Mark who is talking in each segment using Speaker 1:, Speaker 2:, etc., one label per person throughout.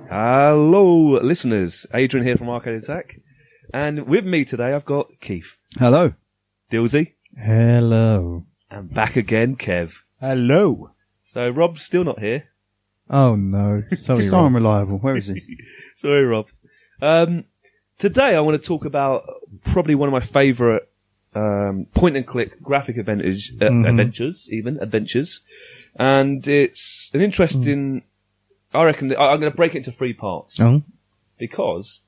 Speaker 1: Hello, listeners. Adrian here from Arcade Attack. And with me today, I've got Keith.
Speaker 2: Hello.
Speaker 1: Dilsey.
Speaker 3: Hello.
Speaker 1: And back again, Kev.
Speaker 3: Hello.
Speaker 1: So, Rob's still not here.
Speaker 3: Oh, no. Sorry,
Speaker 2: So
Speaker 3: Rob.
Speaker 2: unreliable. Where is he?
Speaker 1: Sorry, Rob. Today, I want to talk about probably one of my favourite point-and-click graphic adventures. And it's an interesting... I reckon I'm going to break it into 3 parts.
Speaker 3: Oh.
Speaker 1: Because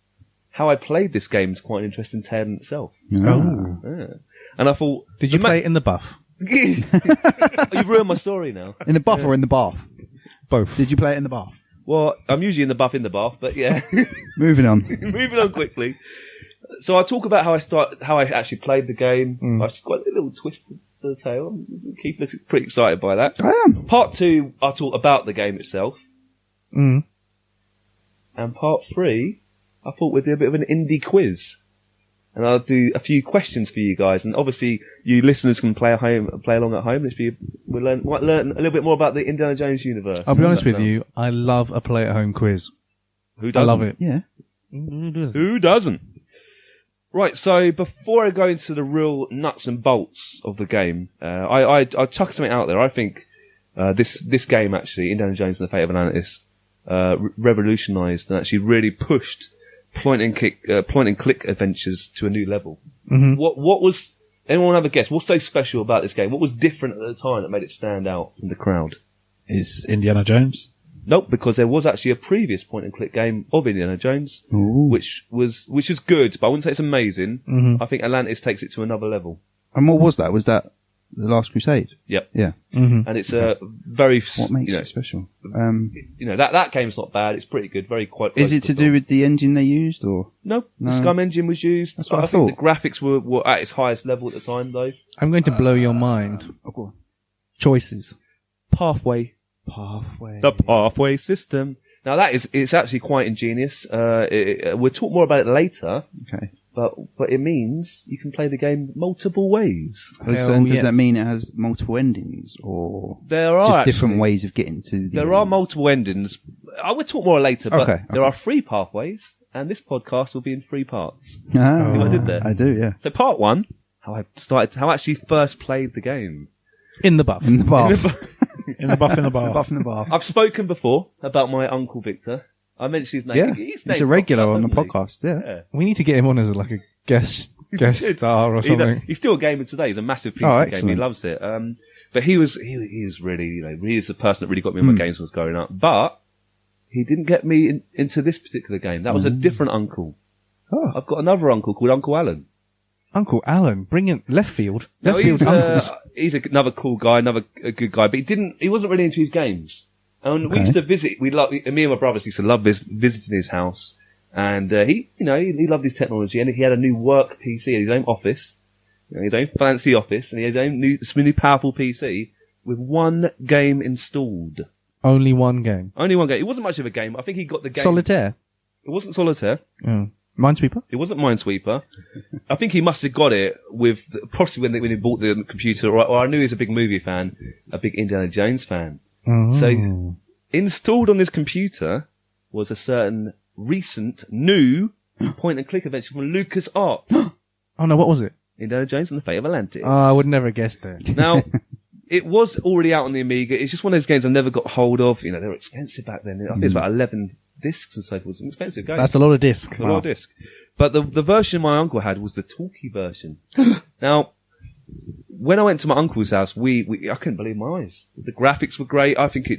Speaker 1: how I played this game is quite an interesting tale in itself.
Speaker 3: Oh.
Speaker 1: Yeah. And I thought...
Speaker 3: Did you play it in the buff?
Speaker 1: You've ruined my story now.
Speaker 2: In the buff or in the bath?
Speaker 3: Both.
Speaker 2: Did you play it in the bath?
Speaker 1: Well, I'm usually in the bath, but yeah.
Speaker 2: Moving on.
Speaker 1: Moving on quickly. So I'll talk about how I actually played the game. I've just got a little twist to the tale. Keith looks pretty excited by that.
Speaker 2: I am.
Speaker 1: Part 2, I'll talk about the game itself.
Speaker 3: Mm.
Speaker 1: And part 3, I thought we'd do a bit of an indie quiz. And I'll do a few questions for you guys. And obviously, you listeners can play along at home. We'll learn a little bit more about the Indiana Jones universe.
Speaker 3: I'll be honest with you, I love a play-at-home quiz.
Speaker 1: Who doesn't?
Speaker 3: I love it.
Speaker 2: Yeah.
Speaker 1: Who doesn't? Right, so before I go into the real nuts and bolts of the game, I'll chuck something out there. I think this game, actually, Indiana Jones and the Fate of Atlantis, revolutionised and actually really pushed point and click adventures to a new level.
Speaker 3: Mm-hmm.
Speaker 1: What was... Anyone have a guess? What's so special about this game? What was different at the time that made it stand out from the crowd?
Speaker 4: Is Indiana Jones?
Speaker 1: Nope, because there was actually a previous point-and-click game of Indiana Jones, which was good, but I wouldn't say it's amazing.
Speaker 3: Mm-hmm.
Speaker 1: I think Atlantis takes it to another level.
Speaker 2: And what was that? Was that The Last Crusade?
Speaker 1: Yep.
Speaker 2: Yeah.
Speaker 3: Mm-hmm.
Speaker 1: And it's a very...
Speaker 2: What makes it special?
Speaker 1: That game's not bad. It's pretty good. Very quite...
Speaker 2: Is it to do with the engine they used, or...?
Speaker 1: No, the Scum engine was used.
Speaker 2: That's what I
Speaker 1: think
Speaker 2: thought.
Speaker 1: the graphics were at its highest level at the time, though.
Speaker 3: I'm going to blow your mind.
Speaker 2: Oh, go on.
Speaker 3: Choices.
Speaker 1: Pathway. The pathway system. Now it's actually quite ingenious. We'll talk more about it later.
Speaker 2: Okay.
Speaker 1: But it means you can play the game multiple ways.
Speaker 2: So does that mean it has multiple endings, or
Speaker 1: There are
Speaker 2: just
Speaker 1: actually,
Speaker 2: different ways of getting to the
Speaker 1: There are multiple endings. I will talk more later, but
Speaker 2: Okay.
Speaker 1: there are 3 pathways, and this podcast will be in 3 parts.
Speaker 2: Ah,
Speaker 1: See what I did there?
Speaker 2: I do, yeah.
Speaker 1: So part 1, how I actually first played the game.
Speaker 3: In the buff.
Speaker 2: In the bath.
Speaker 4: In the buff in the
Speaker 2: The
Speaker 4: bar.
Speaker 2: buff in the bath.
Speaker 1: I've spoken before about my uncle Victor. I mentioned his name.
Speaker 2: Yeah,
Speaker 1: His
Speaker 2: he's
Speaker 1: name
Speaker 2: a regular
Speaker 1: pops up,
Speaker 2: on the
Speaker 1: doesn't he?
Speaker 2: podcast, yeah.
Speaker 1: Yeah.
Speaker 3: We need to get him on as like a guest star or something.
Speaker 1: He's still a gamer today. He's a massive PC gamer. He
Speaker 2: excellent.
Speaker 1: loves it. But he was really, he is the person that really got me on my games when I was growing up. But he didn't get me into this particular game. That was a different uncle.
Speaker 2: Oh.
Speaker 1: I've got another uncle called Uncle Alan.
Speaker 3: Uncle Alan, bring in left field.
Speaker 1: No,
Speaker 3: Left field uncles.
Speaker 1: he's another cool guy, a good guy, but he wasn't really into his games. And we used to visit. Me and my brothers used to love visiting his house. And he loved his technology, and he had a new work PC, his own office, his own fancy office, and he had his own new powerful PC with 1 game installed.
Speaker 3: Only one game.
Speaker 1: Only 1 game. It wasn't much of a game. I think he got the game.
Speaker 3: Solitaire.
Speaker 1: It wasn't Solitaire.
Speaker 3: Oh. Minesweeper.
Speaker 1: It wasn't Minesweeper. I think he must have got it with possibly when he bought the computer. Or I knew he was a big movie fan, a big Indiana Jones fan.
Speaker 3: Oh.
Speaker 1: So installed on this computer was a certain recent new point-and-click adventure from LucasArts.
Speaker 3: Oh no, what was it?
Speaker 1: Indiana Jones and the Fate of Atlantis.
Speaker 3: Oh, I would never have guessed it.
Speaker 1: Now, it was already out on the Amiga. It's just one of those games I never got hold of. They were expensive back then. I think it was about 11 discs and so forth. It's an expensive game.
Speaker 3: That's a lot of disc.
Speaker 1: A lot of disc. But the version my uncle had was the talkie version. Now, when I went to my uncle's house, I couldn't believe my eyes. The graphics were great. I think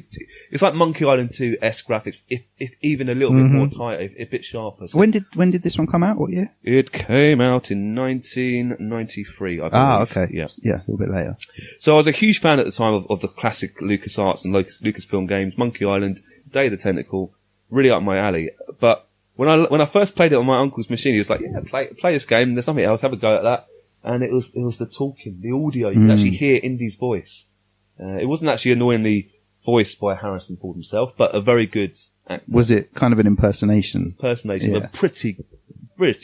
Speaker 1: it's like Monkey Island 2-esque graphics, if even a little bit more tighter, a bit sharper. So
Speaker 2: When did this one come out? What year?
Speaker 1: it came out in 1993, I believe.
Speaker 2: Ah, okay.
Speaker 1: Yeah.
Speaker 2: Yeah, a little bit later.
Speaker 1: So I was a huge fan at the time of the classic LucasArts and Lucasfilm games, Monkey Island, Day of the Tentacle, really up my alley. But when I first played it on my uncle's machine, he was like, "Yeah, play this game. There's nothing else. Have a go at that." And it was the talking, the audio. You could actually hear Indy's voice. It wasn't actually annoyingly voiced by Harrison Ford himself, but a very good actor.
Speaker 2: Was it kind of an impersonation?
Speaker 1: Impersonation,
Speaker 2: Yeah.
Speaker 1: but pretty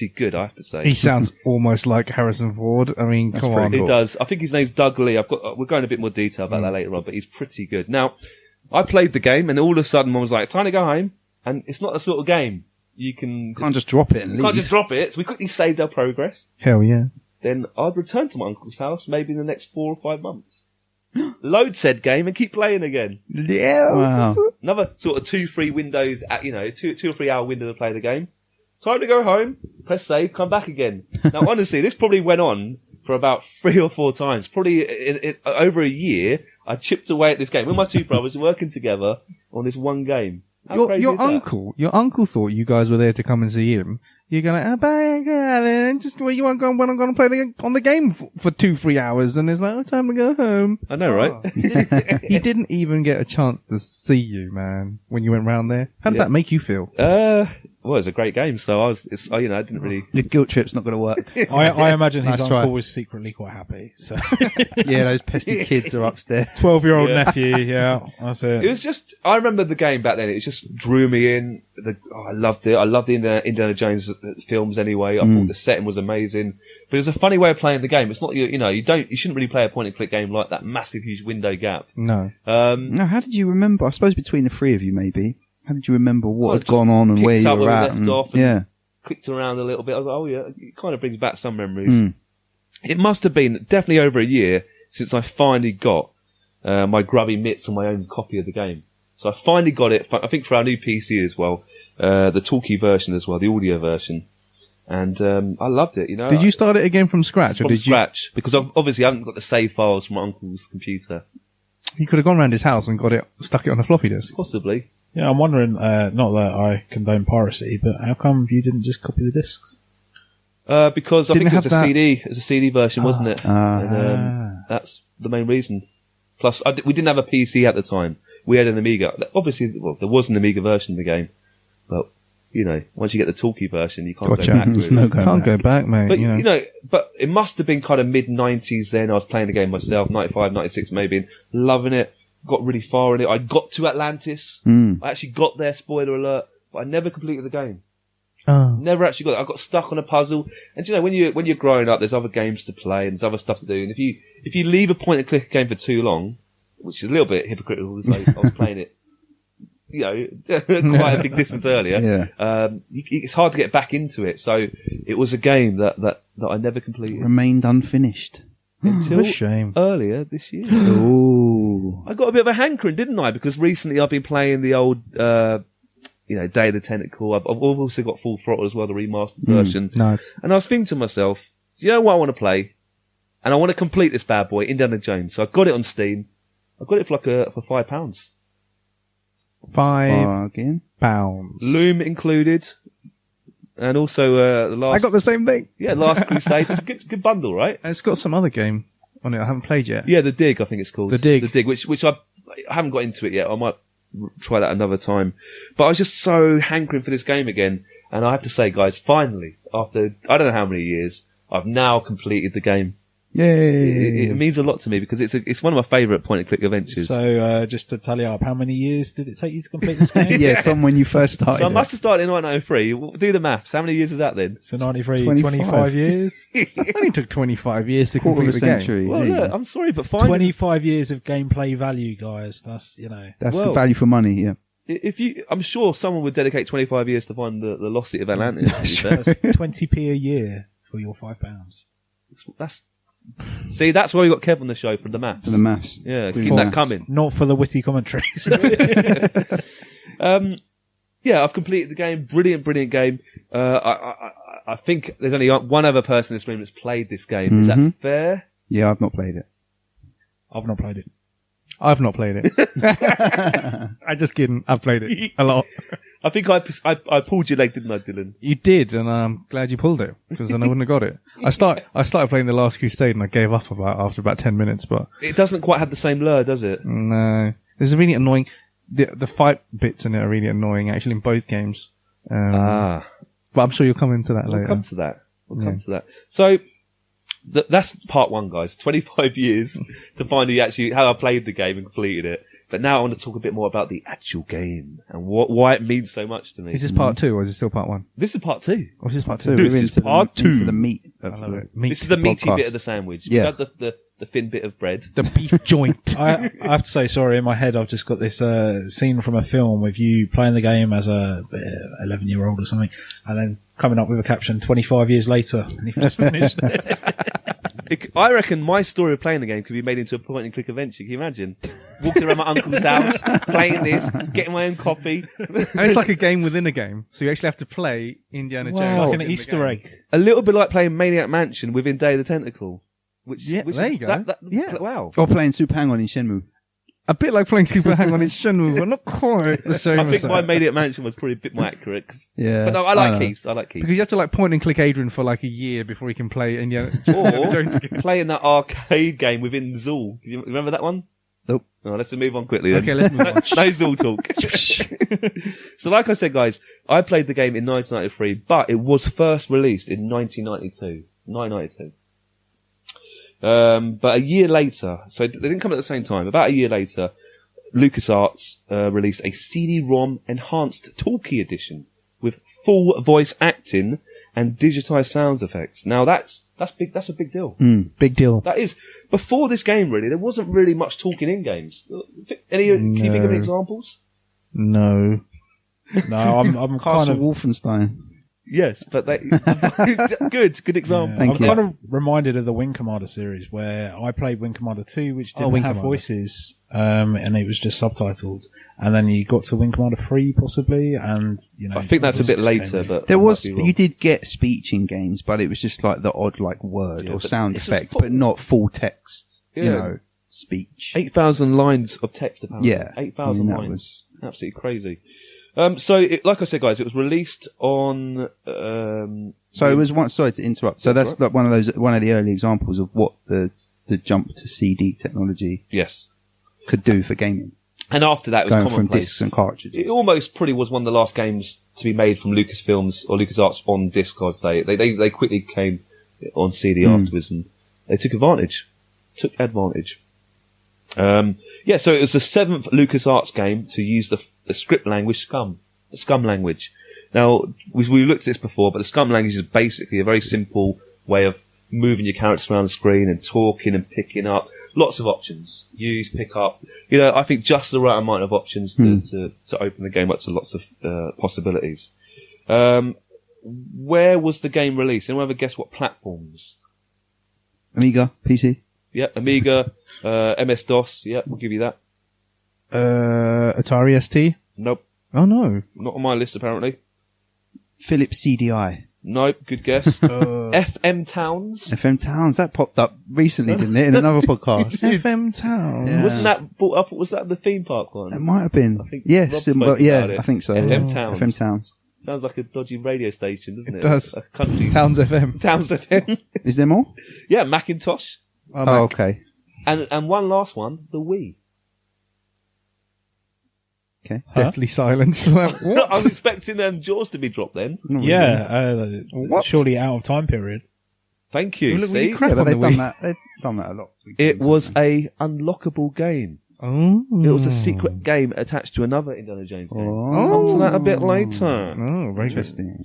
Speaker 1: good, I have to say.
Speaker 3: He sounds almost like Harrison Ford. I mean, come on.
Speaker 1: He does. I think his name's Doug Lee. We're going a bit more detail about that later on, but he's pretty good. Now, I played the game, and all of a sudden, Mum was like, "Time to go home." And it's not the sort of game you
Speaker 2: Can't just drop it and leave.
Speaker 1: can't just drop it. So we quickly saved our progress.
Speaker 3: Hell yeah.
Speaker 1: Then I'd return to my uncle's house maybe in the next 4 or 5 months. Load said game and keep playing again.
Speaker 3: Yeah.
Speaker 2: Wow.
Speaker 1: Another sort of 2-3 windows at, 2 or 3 hour window to play the game. Time to go home, press save, come back again. Now honestly, this probably went on for about 3 or 4 times. Probably over a year, I chipped away at this game with my 2 brothers working together on this one game. How crazy is that?
Speaker 3: Your uncle thought you guys were there to come and see him. You're gonna, just where you want going when I'm gonna play on the game for 2-3 hours, and it's like, oh, time to go home.
Speaker 1: I know, right?
Speaker 3: He didn't even get a chance to see you, man, when you went round there. How does that make you feel?
Speaker 1: Well, it was a great game, so I didn't really.
Speaker 2: The guilt trip's not going to work.
Speaker 4: I imagine his
Speaker 3: Nice
Speaker 4: uncle
Speaker 3: try.
Speaker 4: was secretly quite happy. So
Speaker 2: Yeah, those pesky kids are upstairs.
Speaker 4: 12-year-old nephew, yeah, that's it.
Speaker 1: It was just, I remember the game back then, it just drew me in. I loved it. I loved the Indiana Jones films anyway. I thought the setting was amazing. But it was a funny way of playing the game. It's not, you shouldn't really play a point and click game like that massive, huge window gap.
Speaker 3: No.
Speaker 2: Now, how did you remember? I suppose between the 3 of you, maybe. How did you remember what had gone on and where
Speaker 1: picked
Speaker 2: you
Speaker 1: up
Speaker 2: were
Speaker 1: where we
Speaker 2: at?
Speaker 1: left
Speaker 2: And,
Speaker 1: off and
Speaker 2: yeah.
Speaker 1: clicked around a little bit. I was like, oh yeah, it kind of brings back some memories. It must have been definitely over a year since I finally got my grubby mitts on my own copy of the game. So I finally got it, I think for our new PC as well, the talkie version as well, the audio version. And I loved it,
Speaker 3: Did you start it again from scratch?
Speaker 1: From scratch, because obviously I haven't got the save files from my uncle's computer.
Speaker 3: You could have gone round his house and stuck it on a floppy disk.
Speaker 1: Possibly.
Speaker 4: Yeah, I'm wondering, not that I condone piracy, but how come you didn't just copy the discs?
Speaker 1: Because I
Speaker 3: Didn't
Speaker 1: think it was
Speaker 3: have
Speaker 1: a CD. It was a CD version, wasn't it? And, that's the main reason. Plus, we didn't have a PC at the time. We had an Amiga. Obviously, there was an Amiga version of the game, but once you get the talkie version, you can't go back to it.
Speaker 3: Can't go back, mate.
Speaker 1: But but it must have been kind of mid-90s then. I was playing the game myself, 95, 96 maybe, and loving it. Got really far in it. I got to Atlantis. I actually got there, spoiler alert, but I never completed the game.
Speaker 3: Oh.
Speaker 1: Never actually got it. I got stuck on a puzzle. And when you're growing up, there's other games to play and there's other stuff to do. And if you leave a point and click game for too long, which is a little bit hypocritical, as I was playing it, quite a big distance earlier. It's hard to get back into it. So it was a game that I never completed.
Speaker 2: Remained unfinished.
Speaker 1: Until
Speaker 3: What a shame.
Speaker 1: earlier this year.
Speaker 2: Ooh.
Speaker 1: I got a bit of a hankering, didn't I? Because recently I've been playing the old, Day of the Tentacle. I've also got Full Throttle as well, the remastered version.
Speaker 3: Nice.
Speaker 1: And I was thinking to myself, you know what I want to play? And I want to complete this bad boy, Indiana Jones. So I got it on Steam. I got it for for £5.
Speaker 3: £5.
Speaker 2: Bargain.
Speaker 1: Loom included. And also, the last...
Speaker 3: I got the same thing.
Speaker 1: Yeah, Last Crusade. It's a good bundle, right?
Speaker 3: And it's got some other game on it I haven't played yet.
Speaker 1: Yeah, The Dig, I think it's called.
Speaker 3: The Dig.
Speaker 1: The Dig, which I haven't got into it yet. I might try that another time. But I was just so hankering for this game again. And I have to say, guys, finally, after I don't know how many years, I've now completed the game.
Speaker 2: Yay.
Speaker 1: It means a lot to me because it's one of my favourite point-and-click adventures.
Speaker 4: So, just to tally up, how many years did it take you to complete this game?
Speaker 2: Yeah, from when you first started.
Speaker 1: So I must have started in 1903. Do the maths. How many years was that then?
Speaker 4: So 93,
Speaker 2: 25.
Speaker 4: 25 years?
Speaker 3: It only took 25 years to
Speaker 2: Quarter
Speaker 3: complete
Speaker 2: of a
Speaker 3: the game.
Speaker 2: century.
Speaker 1: Well,
Speaker 2: there you
Speaker 1: look,
Speaker 2: go.
Speaker 1: I'm sorry, but finally...
Speaker 4: 25 years of gameplay value, guys. That's,
Speaker 2: That's
Speaker 1: well-
Speaker 2: value for money, yeah.
Speaker 1: I'm sure someone would dedicate 25 years to find the lost city of Atlantis.
Speaker 2: That's
Speaker 1: to be fair.
Speaker 4: that's 20p a year for your £5.
Speaker 1: See, that's why we got Kev on the show for the maths.
Speaker 2: For the maths.
Speaker 1: Yeah,
Speaker 2: For
Speaker 1: keep
Speaker 2: the
Speaker 1: that
Speaker 2: maths.
Speaker 1: coming.
Speaker 4: Not for the witty commentaries.
Speaker 1: Yeah, I've completed the game. Brilliant game. I think there's only one other person in this room that's played this game. Is that fair?
Speaker 2: Yeah, I've not played it.
Speaker 4: I've not played it.
Speaker 3: I've not played it. I just kidding. I've played it a lot.
Speaker 1: I think I pulled your leg, didn't I, Dylan?
Speaker 3: You did, and I'm glad you pulled it because then I wouldn't have got it. I started playing The Last Crusade and I gave up after about 10 minutes, but
Speaker 1: It doesn't quite have the same lure, does it?
Speaker 3: no, this is really annoying. The fight bits in it are really annoying, actually, in both games. But I'm sure you'll come into that later.
Speaker 1: We'll come to that. So that's part one, guys. 25 years to find how I played the game and completed it. But now I want to talk a bit more about the actual game and why it means so much to me.
Speaker 3: Is this part 2 or is it still part 1?
Speaker 1: This is part 2.
Speaker 3: Or is this part 2?
Speaker 1: This
Speaker 2: We're
Speaker 1: is part
Speaker 2: into
Speaker 1: 2.
Speaker 2: the meat of
Speaker 3: I love
Speaker 2: the
Speaker 3: it. Meat
Speaker 1: This is the meaty
Speaker 2: podcast.
Speaker 1: bit of the sandwich.
Speaker 2: Yeah.
Speaker 1: We've had the thin bit of bread.
Speaker 3: The beef joint.
Speaker 4: I have to say, sorry, in my head I've just got this scene from a film with you playing the game as a 11-year-old or something, and then coming up with a caption 25 years later, and you've just finished.
Speaker 1: I reckon my story of playing the game could be made into a point-and-click adventure. Can you imagine? Walking around my uncle's house, playing this, getting my own copy.
Speaker 3: And it's like a game within a game. So you actually have to play Indiana Jones.
Speaker 4: Wow, like an
Speaker 3: in the
Speaker 4: Easter
Speaker 3: game.
Speaker 4: egg.
Speaker 1: A little bit like playing Maniac Mansion within Day of the Tentacle. Which
Speaker 3: Yeah,
Speaker 1: which
Speaker 3: there
Speaker 1: is,
Speaker 3: you go. Yeah.
Speaker 1: Wow.
Speaker 2: Or playing Super Hang-On in Shenmue.
Speaker 3: A bit like playing Super Hang-On in Shenmue, but not quite the same
Speaker 1: I
Speaker 3: as
Speaker 1: think
Speaker 3: that.
Speaker 1: my Maniac Mansion was probably a bit more accurate.
Speaker 2: Yeah.
Speaker 1: But no, I like Keith's. I like Keith's.
Speaker 3: Because you have to like point and click Adrian for like a year before he can play Indiana
Speaker 1: Or
Speaker 3: Jones again.
Speaker 1: playing that arcade game within Zool. You remember that one?
Speaker 2: Nope.
Speaker 1: Oh, let's move on quickly then.
Speaker 3: Okay, let's move on.
Speaker 1: No Zool talk. So like I said, guys, I played the game in 1993, but it was first released in 1992. But a year later, so they didn't come at the same time, about a year later, LucasArts released a CD-ROM enhanced talkie edition with full voice acting and digitized sound effects. Now that's big. That's a big deal.
Speaker 3: Big deal.
Speaker 1: That is, before this game really, there wasn't really much talking in games. Can you think of any examples?
Speaker 3: No.
Speaker 4: No, I'm kind
Speaker 2: Castle
Speaker 4: of
Speaker 2: Wolfenstein.
Speaker 1: Yes, but they, good example.
Speaker 2: Thank
Speaker 4: I'm
Speaker 2: you.
Speaker 4: kind of reminded of the Wing Commander series where I played Wing Commander 2, which didn't
Speaker 3: Wing
Speaker 4: have
Speaker 3: Commander.
Speaker 4: voices, and it was just subtitled. And then you got to Wing Commander 3 possibly, and you know.
Speaker 1: I think that's a bit
Speaker 4: voices
Speaker 1: later,
Speaker 4: came in.
Speaker 1: but
Speaker 2: There
Speaker 1: I might
Speaker 2: was,
Speaker 1: be wrong.
Speaker 2: you did get speech in games, but it was just like the odd like word
Speaker 1: Yeah,
Speaker 2: or
Speaker 1: but
Speaker 2: sound
Speaker 1: this was
Speaker 2: effect,
Speaker 1: full-
Speaker 2: but not full text, you
Speaker 1: Yeah.
Speaker 2: know, speech.
Speaker 1: 8,000 lines of text apparently.
Speaker 2: Yeah.
Speaker 1: 8,000
Speaker 2: that
Speaker 1: lines.
Speaker 2: was-
Speaker 1: Absolutely crazy. Like I said, guys, it was released on.
Speaker 2: So it was one. Sorry to interrupt. So
Speaker 1: That's
Speaker 2: that's like one of the early examples of what the jump to CD technology
Speaker 1: Yes,
Speaker 2: could do for gaming,
Speaker 1: and after that, it was
Speaker 2: going from
Speaker 1: commonplace.
Speaker 2: discs and cartridges.
Speaker 1: It almost probably was one of the last games to be made from Lucasfilms or LucasArts on disc. I'd say they quickly came on CD afterwards, and they took advantage. So it was the 7th LucasArts game to use the script language Scum, the Scum language. Now, we looked at this before, but the Scum language is basically a very simple way of moving your characters around the screen and talking and picking up. Lots of options. Use, pick up. You know, I think just the right amount of options to open the game up to lots of possibilities. Where was the game released? Anyone ever guess what platforms?
Speaker 2: Amiga, PC.
Speaker 1: Yeah, Amiga, MS-DOS. Yeah, we'll give you that.
Speaker 3: Atari ST?
Speaker 1: Nope.
Speaker 3: Oh no.
Speaker 1: Not on my list, apparently.
Speaker 2: Philips CDI.
Speaker 1: Nope. Good guess. FM Towns.
Speaker 2: FM Towns. That popped up recently, didn't it, in another podcast?
Speaker 3: FM Town.
Speaker 2: Yeah.
Speaker 1: Wasn't that brought up? Was that the theme park one?
Speaker 2: It might have been.
Speaker 1: I think
Speaker 2: Yes,
Speaker 1: Rob spoke
Speaker 2: but yeah,
Speaker 1: about it.
Speaker 2: I think so.
Speaker 1: FM
Speaker 2: yeah.
Speaker 1: Towns.
Speaker 2: FM Towns.
Speaker 1: Sounds like a dodgy radio station, doesn't it?
Speaker 3: It does.
Speaker 1: A country.
Speaker 3: Towns FM.
Speaker 1: Towns FM.
Speaker 2: Is there more?
Speaker 1: Yeah, Macintosh.
Speaker 2: Oh, okay.
Speaker 1: And one last one, the Wii.
Speaker 2: Okay.
Speaker 3: Deathly silence. What?
Speaker 1: I was expecting Jaws to be dropped then.
Speaker 2: Not really.
Speaker 4: Yeah,
Speaker 2: What?
Speaker 4: surely out of time period.
Speaker 1: Thank you.
Speaker 3: Look,
Speaker 1: See?
Speaker 3: we crap
Speaker 2: Yeah, but
Speaker 3: on the
Speaker 2: they've done
Speaker 3: Wii.
Speaker 2: that. They've done that a lot.
Speaker 1: It was a unlockable game.
Speaker 3: Oh.
Speaker 1: It was a secret game attached to another Indiana Jones game.
Speaker 2: Oh.
Speaker 1: Come to that a bit later.
Speaker 3: Oh, very good.
Speaker 2: Interesting.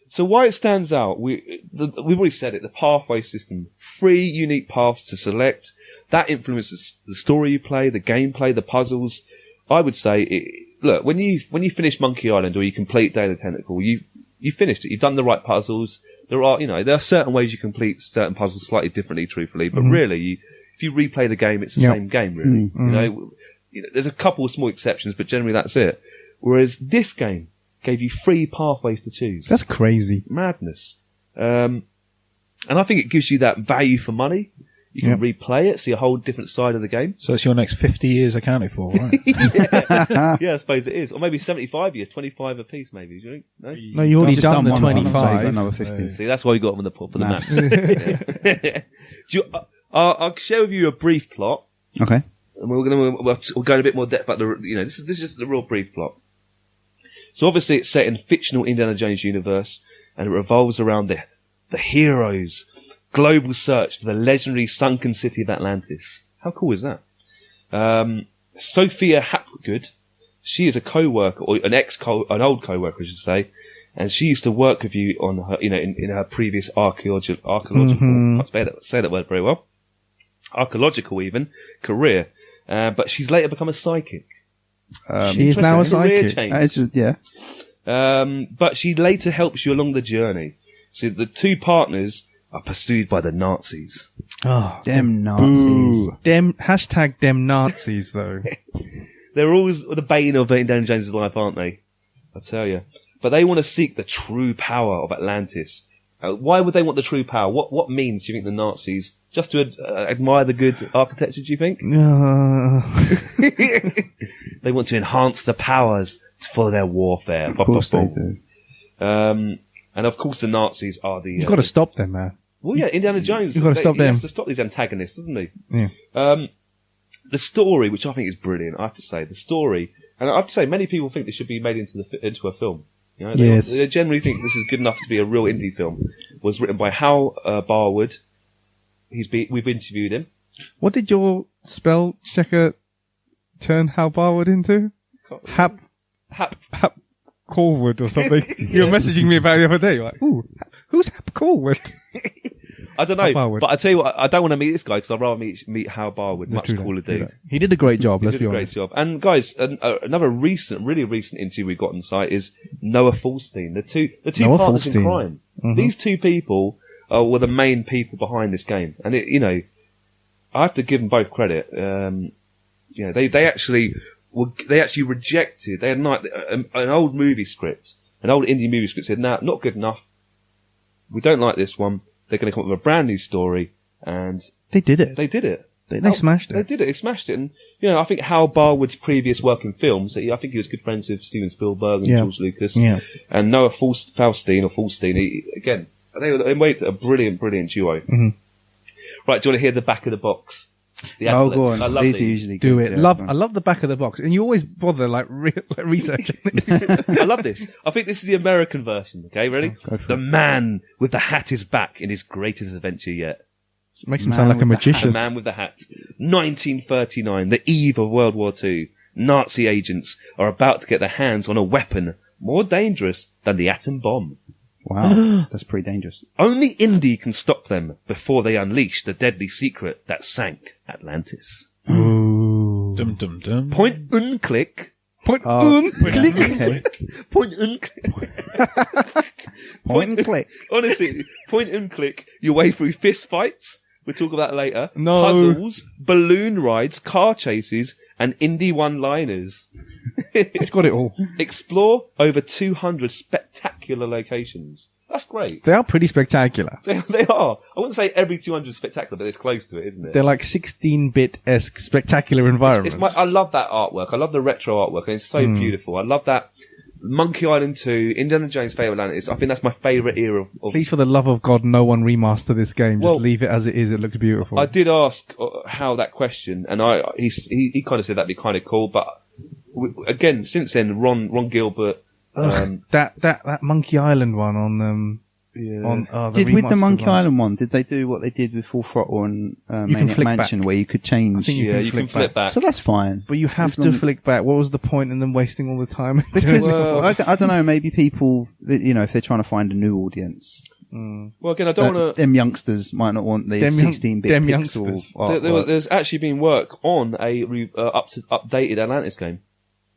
Speaker 1: So why it stands out, we've already said it, the pathway system. 3 unique paths to select. That influences the story you play, the gameplay, the puzzles. I would say, look, when you finish Monkey Island or you complete Day of the Tentacle, you finished it. You've done the right puzzles. There are certain ways you complete certain puzzles slightly differently, truthfully, but really, if you replay the game, it's the same game, really. You know, there's a couple of small exceptions, but generally that's it. Whereas this game gave you 3 pathways to choose.
Speaker 3: That's crazy.
Speaker 1: Madness. And I think it gives you that value for money. You can replay it, see a whole different side of the game.
Speaker 4: So it's your next 50 years accounted for, right?
Speaker 1: Yeah, I suppose it is. Or maybe 75 years, 25 a piece, maybe. Do you think? No?
Speaker 3: No, you already
Speaker 2: Just
Speaker 3: done the
Speaker 2: one, so you got
Speaker 3: 25.
Speaker 2: another 15.
Speaker 1: See, that's why we got them for the maths.
Speaker 2: Maths.
Speaker 1: I'll share with you a brief plot,
Speaker 2: Okay.
Speaker 1: and we'll go in a bit more depth about this is just the real brief plot. So obviously it's set in fictional Indiana Jones universe, and it revolves around the heroes' global search for the legendary sunken city of Atlantis. How cool is that? Sophia Hapgood, she is a co-worker, or an old co-worker, I should say, and she used to work with you on her, in her previous archaeological, can't say that word very well, archaeological even, career. But she's later become a psychic.
Speaker 3: She is now a
Speaker 1: Career
Speaker 3: psychic.
Speaker 1: change. But she later helps you along the journey. So the two partners are pursued by the Nazis.
Speaker 3: Oh,
Speaker 2: Them Nazis.
Speaker 3: Dem Nazis, though.
Speaker 1: They're always the bane of Indiana Jones' life, aren't they? I tell you. But they want to seek the true power of Atlantis. Why would they want the true power? What means do you think the Nazis? Just to admire the good architecture, do you think? They want to enhance the powers for their warfare.
Speaker 2: Of course they do.
Speaker 1: And of course the Nazis are the...
Speaker 3: You've got to stop them, man.
Speaker 1: Well, yeah, Indiana Jones.
Speaker 3: You've got to stop them.
Speaker 1: He has to stop these antagonists, doesn't he?
Speaker 3: Yeah.
Speaker 1: The story, which I think is brilliant, I have to say, the story, and I have to say, many people think this should be made into a film. You know, they generally think this is good enough to be a real indie film. Was written by Hal Barwood. We've interviewed him.
Speaker 3: What did your spell checker turn Hal Barwood into? Hap Corwood or something. You were messaging me about it the other day. You're like, ooh, who's Hap Corwood?
Speaker 1: I don't know, but I tell you what, I don't want to meet this guy because I'd rather meet Hal Barwood, much cooler dude.
Speaker 3: He did a great job.
Speaker 1: He
Speaker 3: Let's
Speaker 1: did
Speaker 3: be
Speaker 1: a great
Speaker 3: honest.
Speaker 1: job. And guys, another really recent interview we got on site is Noah Falstein. The two
Speaker 3: Noah
Speaker 1: partners in
Speaker 3: Falstein.
Speaker 1: crime.
Speaker 3: Mm-hmm.
Speaker 1: These two people were the main people behind this game, and I have to give them both credit. They actually rejected. They had an old movie script, an old indie movie script. Said, "No, not good enough. We don't like this one." They're going to come up with a brand new story, and
Speaker 3: They did it.
Speaker 1: they did it.
Speaker 3: They smashed it.
Speaker 1: They did it. They smashed it. And, I think Hal Barwood's previous work in films, I think he was good friends with Steven Spielberg and George Lucas.
Speaker 3: Yeah.
Speaker 1: And Noah Falstein, they made a brilliant duo.
Speaker 3: Mm-hmm.
Speaker 1: Right, do you want to hear the back of the box? The
Speaker 2: Oh,
Speaker 1: advert?
Speaker 2: go on.
Speaker 1: I love
Speaker 2: These are
Speaker 1: these.
Speaker 2: usually
Speaker 3: Do
Speaker 2: good.
Speaker 3: it.
Speaker 2: Yeah.
Speaker 3: I love the back of the box, and you always bother researching this.
Speaker 1: I love this. I think this is the American version. Okay, ready?
Speaker 2: Go for
Speaker 1: The
Speaker 2: it.
Speaker 1: man with the hat is back in his greatest adventure yet.
Speaker 3: It makes him
Speaker 2: Man
Speaker 3: sound like a
Speaker 2: with the
Speaker 1: The
Speaker 3: magician.
Speaker 1: man with the hat. 1939, the eve of World War II. Nazi agents are about to get their hands on a weapon more dangerous than the atom bomb.
Speaker 2: Wow, that's pretty dangerous.
Speaker 1: Only Indy can stop them before they unleash the deadly secret that sank Atlantis.
Speaker 3: Ooh.
Speaker 4: Dum dum dum.
Speaker 1: Point and click.
Speaker 3: Point
Speaker 2: click.
Speaker 1: Point and click.
Speaker 2: Point and click.
Speaker 1: Honestly, point and click your way through fist fights. We'll talk about that later.
Speaker 3: No.
Speaker 1: Puzzles, balloon rides, car chases, and indie one-liners.
Speaker 3: It's got it all.
Speaker 1: Explore over 200 spectacular locations. That's great.
Speaker 3: They are pretty spectacular.
Speaker 1: They are. I wouldn't say every 200 spectacular, but it's close to it, isn't it?
Speaker 3: They're like 16-bit-esque spectacular environments.
Speaker 1: I love that artwork. I love the retro artwork, and it's so beautiful. I love that. Monkey Island 2, Indiana Jones, Fate of Atlantis. I think that's my favourite era of.
Speaker 3: Please, for the love of God, no one remaster this game. Just
Speaker 1: Well,
Speaker 3: leave it as it is. It looks beautiful.
Speaker 1: I did ask how that question, and he kind of said that'd be kind of cool. But again, since then, Ron Gilbert.
Speaker 3: That Monkey Island one on
Speaker 2: With the Monkey Island one, did they do what they did with Full Throttle and Maniac
Speaker 3: flick
Speaker 2: Mansion,
Speaker 3: back.
Speaker 2: where you could change?
Speaker 1: You can flip back.
Speaker 2: So that's fine.
Speaker 3: But you have
Speaker 2: As
Speaker 3: to
Speaker 2: long-
Speaker 3: flick back. What was the point in them wasting all the time?
Speaker 2: Because
Speaker 1: Well-
Speaker 2: I don't know, maybe people, if they're trying to find a new audience,
Speaker 1: Well, again, I don't want to.
Speaker 2: them youngsters might not want the
Speaker 3: Them
Speaker 2: 16-bit
Speaker 3: them
Speaker 2: pixel
Speaker 3: youngsters.
Speaker 2: artwork.
Speaker 1: There's actually been work on a updated Atlantis game,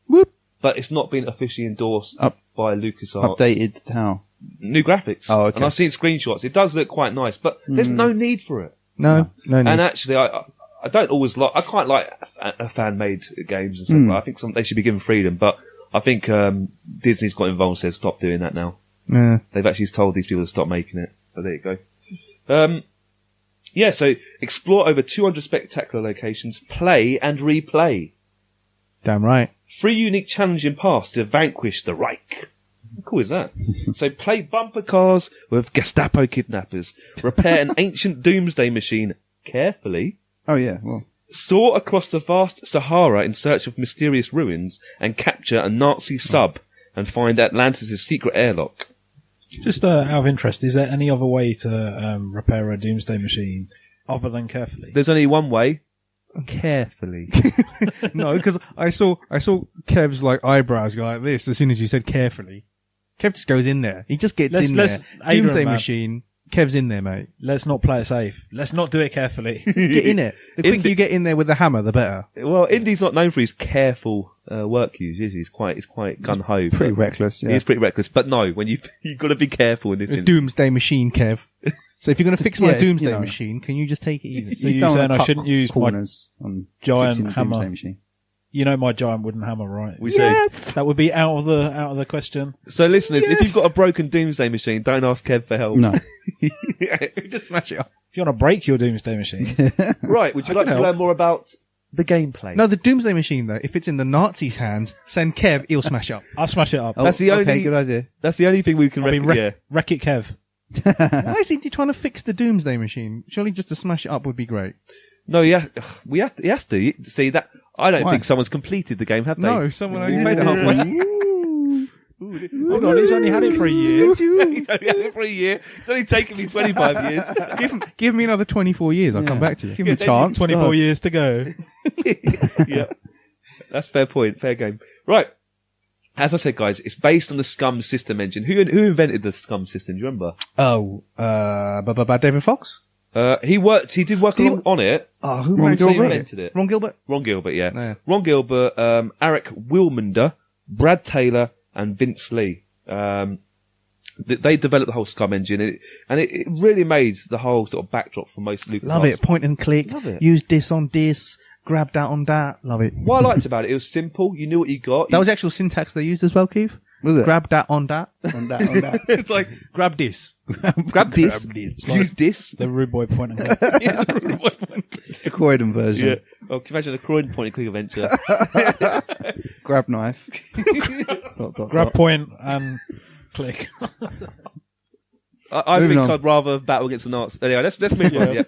Speaker 2: Whoop.
Speaker 1: but it's not been officially endorsed by LucasArts.
Speaker 2: Updated how?
Speaker 1: New graphics.
Speaker 2: Oh, okay.
Speaker 1: And I've seen screenshots. It does look quite nice, but there's no need for it.
Speaker 3: No.
Speaker 1: And actually, I don't always like. I quite like fan-made games and stuff. I think they should be given freedom, but I think Disney's got involved and said stop doing that now.
Speaker 3: Yeah.
Speaker 1: They've actually told these people to stop making it. So there you go. So explore over 200 spectacular locations, play and replay.
Speaker 3: Damn right.
Speaker 1: 3 unique challenging paths to vanquish the Reich. How cool is that? So play bumper cars with Gestapo kidnappers, repair an ancient doomsday machine carefully,
Speaker 2: Oh yeah, well,
Speaker 1: soar across the vast Sahara in search of mysterious ruins, and capture a Nazi sub and find Atlantis' secret airlock.
Speaker 4: Just out of interest, is there any other way to repair a doomsday machine other than carefully?
Speaker 1: There's only one way. Carefully.
Speaker 3: No, because I saw Kev's like eyebrows go like this as soon as you said carefully. Kev just goes in there. He just gets in there.
Speaker 4: Adrian,
Speaker 3: Doomsday
Speaker 4: man.
Speaker 3: machine. Kev's in there, mate.
Speaker 4: Let's not play it safe. Let's not do it carefully.
Speaker 3: Get in it. The quicker you get in there with the hammer, the better.
Speaker 1: Well, Indy's not known for his careful work use. Is he? He's quite gun ho.
Speaker 2: Pretty reckless. Yeah.
Speaker 1: He is pretty reckless. But no, when you've got to be careful in this.
Speaker 3: The Doomsday Machine, Kev. So if you're going to fix my
Speaker 2: Yeah,
Speaker 3: Doomsday
Speaker 2: you know.
Speaker 3: Machine, can you just take it easy?
Speaker 4: So
Speaker 2: You
Speaker 4: you're
Speaker 2: don't
Speaker 4: saying
Speaker 2: wanna
Speaker 4: I
Speaker 2: cut
Speaker 4: shouldn't use my
Speaker 2: corners on
Speaker 4: giant
Speaker 2: fixing the
Speaker 4: hammer?
Speaker 2: Doomsday Machine.
Speaker 4: You know my giant wooden hammer, right?
Speaker 1: We do.
Speaker 4: That would be out of the question.
Speaker 1: So listeners, if you've got a broken Doomsday Machine, don't ask Kev for help.
Speaker 2: No.
Speaker 3: Just smash it up.
Speaker 4: If you want to break your Doomsday Machine,
Speaker 1: Right, would you like to
Speaker 3: help.
Speaker 1: learn more about the gameplay?
Speaker 3: No, the Doomsday Machine, though, if it's in the Nazis' hands, send Kev, he'll smash it up.
Speaker 4: I'll smash it up.
Speaker 2: Oh,
Speaker 1: That's the
Speaker 2: okay,
Speaker 1: only-
Speaker 2: good idea.
Speaker 1: That's the only thing we can
Speaker 4: I mean,
Speaker 1: recommend.
Speaker 4: wreck it, Kev.
Speaker 3: Why is he trying to fix the Doomsday Machine? Surely just to smash it up would be great.
Speaker 1: No, he has to. See, that I don't
Speaker 2: Why?
Speaker 1: think someone's completed the game, have they?
Speaker 3: No, someone only made it halfway.
Speaker 4: Hold on, he's only had it for a year.
Speaker 1: He's only had it for a year. It's only taken me 25 years.
Speaker 3: Give me another 24 years, I'll come back to you.
Speaker 2: Give him a
Speaker 1: then
Speaker 2: chance.
Speaker 4: 24
Speaker 2: God.
Speaker 4: years to go.
Speaker 1: Yeah. That's fair point. Fair game. Right. As I said, guys, it's based on the Scum system engine. Who invented the Scum system? Do you remember?
Speaker 3: Oh, David Fox?
Speaker 1: He did work
Speaker 3: Did he-
Speaker 1: along on it.
Speaker 3: Oh, who
Speaker 2: Ron
Speaker 3: made
Speaker 2: Gilbert?
Speaker 1: He invented it.
Speaker 3: Ron Gilbert?
Speaker 1: Ron Gilbert, yeah.
Speaker 3: Yeah.
Speaker 1: Ron Gilbert, Eric Wilmender, Brad Taylor, and Vince Lee. They developed the whole Scum engine, and it really made the whole sort of backdrop for most LucasArts.
Speaker 3: Love it. Point and click.
Speaker 1: Love it.
Speaker 3: Use this on this. Grab that on that. Love it.
Speaker 1: What I liked about it, it was simple. You knew what you got.
Speaker 3: That was the actual syntax they used as well, Keith.
Speaker 2: Was it?
Speaker 3: Grab that on that.
Speaker 2: on that.
Speaker 3: It's like, grab this.
Speaker 1: grab this, use this.
Speaker 4: The rude boy point and click.
Speaker 2: It's the Croydon version.
Speaker 1: Yeah. Oh, can you imagine a Croydon point and click adventure?
Speaker 2: Grab knife.
Speaker 4: Grab point and click.
Speaker 1: I
Speaker 2: Moving
Speaker 1: think
Speaker 2: on.
Speaker 1: I'd rather battle against the Nazis. Anyway, let's move on.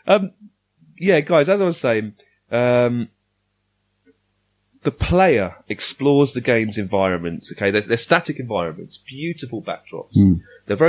Speaker 1: Yeah. Yeah, guys, as I was saying, the player explores the game's environments. Okay, they're static environments, beautiful backdrops. They're